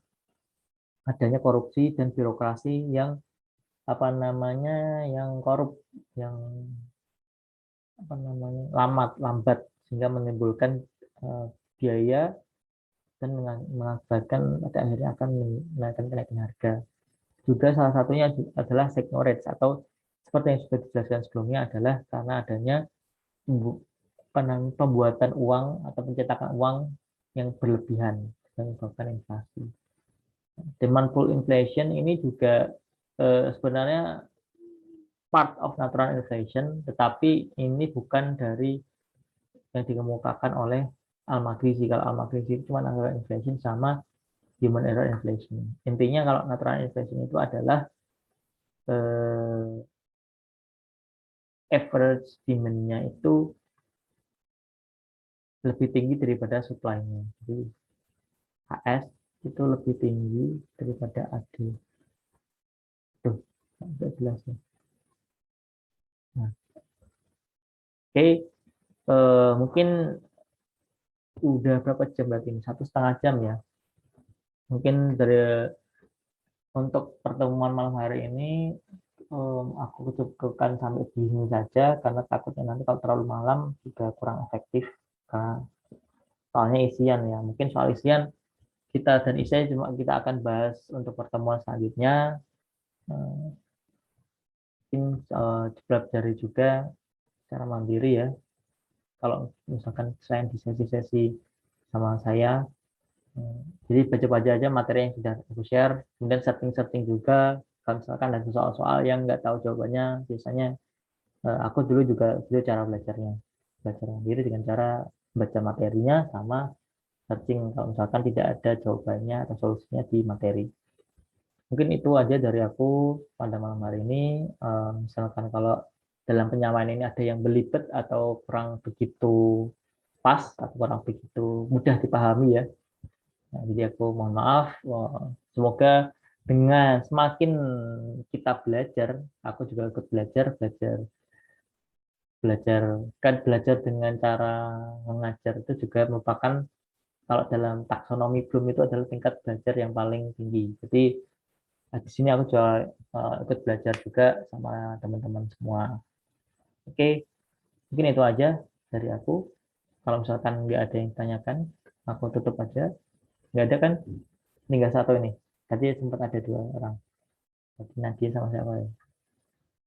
adanya korupsi dan birokrasi yang apa namanya yang korup, yang apa namanya lambat sehingga menimbulkan eh, biaya dan mengakibatkan pada akhirnya akan menaikkan kenaikan harga. Juga salah satunya adalah signorage atau seperti yang sudah dijelaskan sebelumnya adalah karena adanya pembuatan uang atau pencetakan uang yang berlebihan yang menyebabkan inflasi. Demand pull inflation ini juga sebenarnya part of natural inflation, tetapi ini bukan dari yang dikemukakan oleh Al-Maghrizi. Kalau Al-Maghrizi itu cuma natural inflation sama human error inflation. Intinya kalau natural inflation itu adalah eh, average demand-nya itu lebih tinggi daripada supply-nya. Jadi HS itu lebih tinggi daripada AD. Tuh, nggak jelas ya. Nah, oke, mungkin udah berapa jam berarti ini? 1,5 jam ya. Mungkin dari untuk pertemuan malam hari ini aku cukupkan sampai di sini saja karena takutnya nanti kalau terlalu malam juga kurang efektif karena soalnya isian ya. Mungkin soal isian kita dan isian cuma kita akan bahas untuk pertemuan selanjutnya. Eh, Mungkin dipelajari juga secara mandiri ya. Kalau misalkan selain di sesi-sesi sama saya, jadi baca-baca aja materi yang sudah aku share, kemudian setting-setting juga. Kalau misalkan ada soal-soal yang nggak tahu jawabannya, biasanya aku dulu juga dulu cara belajarnya, belajar mandiri dengan cara baca materinya sama searching kalau misalkan tidak ada jawabannya atau solusinya di materi. Mungkin itu aja dari aku pada malam hari ini. Misalkan kalau dalam penyampaian ini ada yang belibet atau kurang begitu pas atau kurang begitu mudah dipahami ya. Nah, jadi aku mohon maaf. Semoga dengan semakin kita belajar, aku juga ikut belajar, belajar kan belajar dengan cara mengajar itu juga merupakan kalau dalam taksonomi Bloom itu adalah tingkat belajar yang paling tinggi. Jadi di sini aku juga ikut belajar juga sama teman-teman semua. Oke, mungkin itu aja dari aku. Kalau misalkan nggak ada yang tanyakan, aku tutup aja. Nggak ada kan? Tinggal satu ini. Tadi sempat ada dua orang. Jadi Nadia sama siapa ya?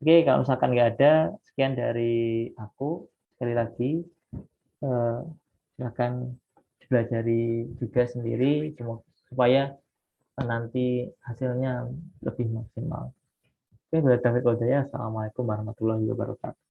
Oke, kalau misalkan nggak ada, sekian dari aku. Sekali lagi, eh, silakan pelajari juga sendiri supaya nanti hasilnya lebih maksimal. Oke, David Wadaya, Assalamualaikum warahmatullahi wabarakatuh.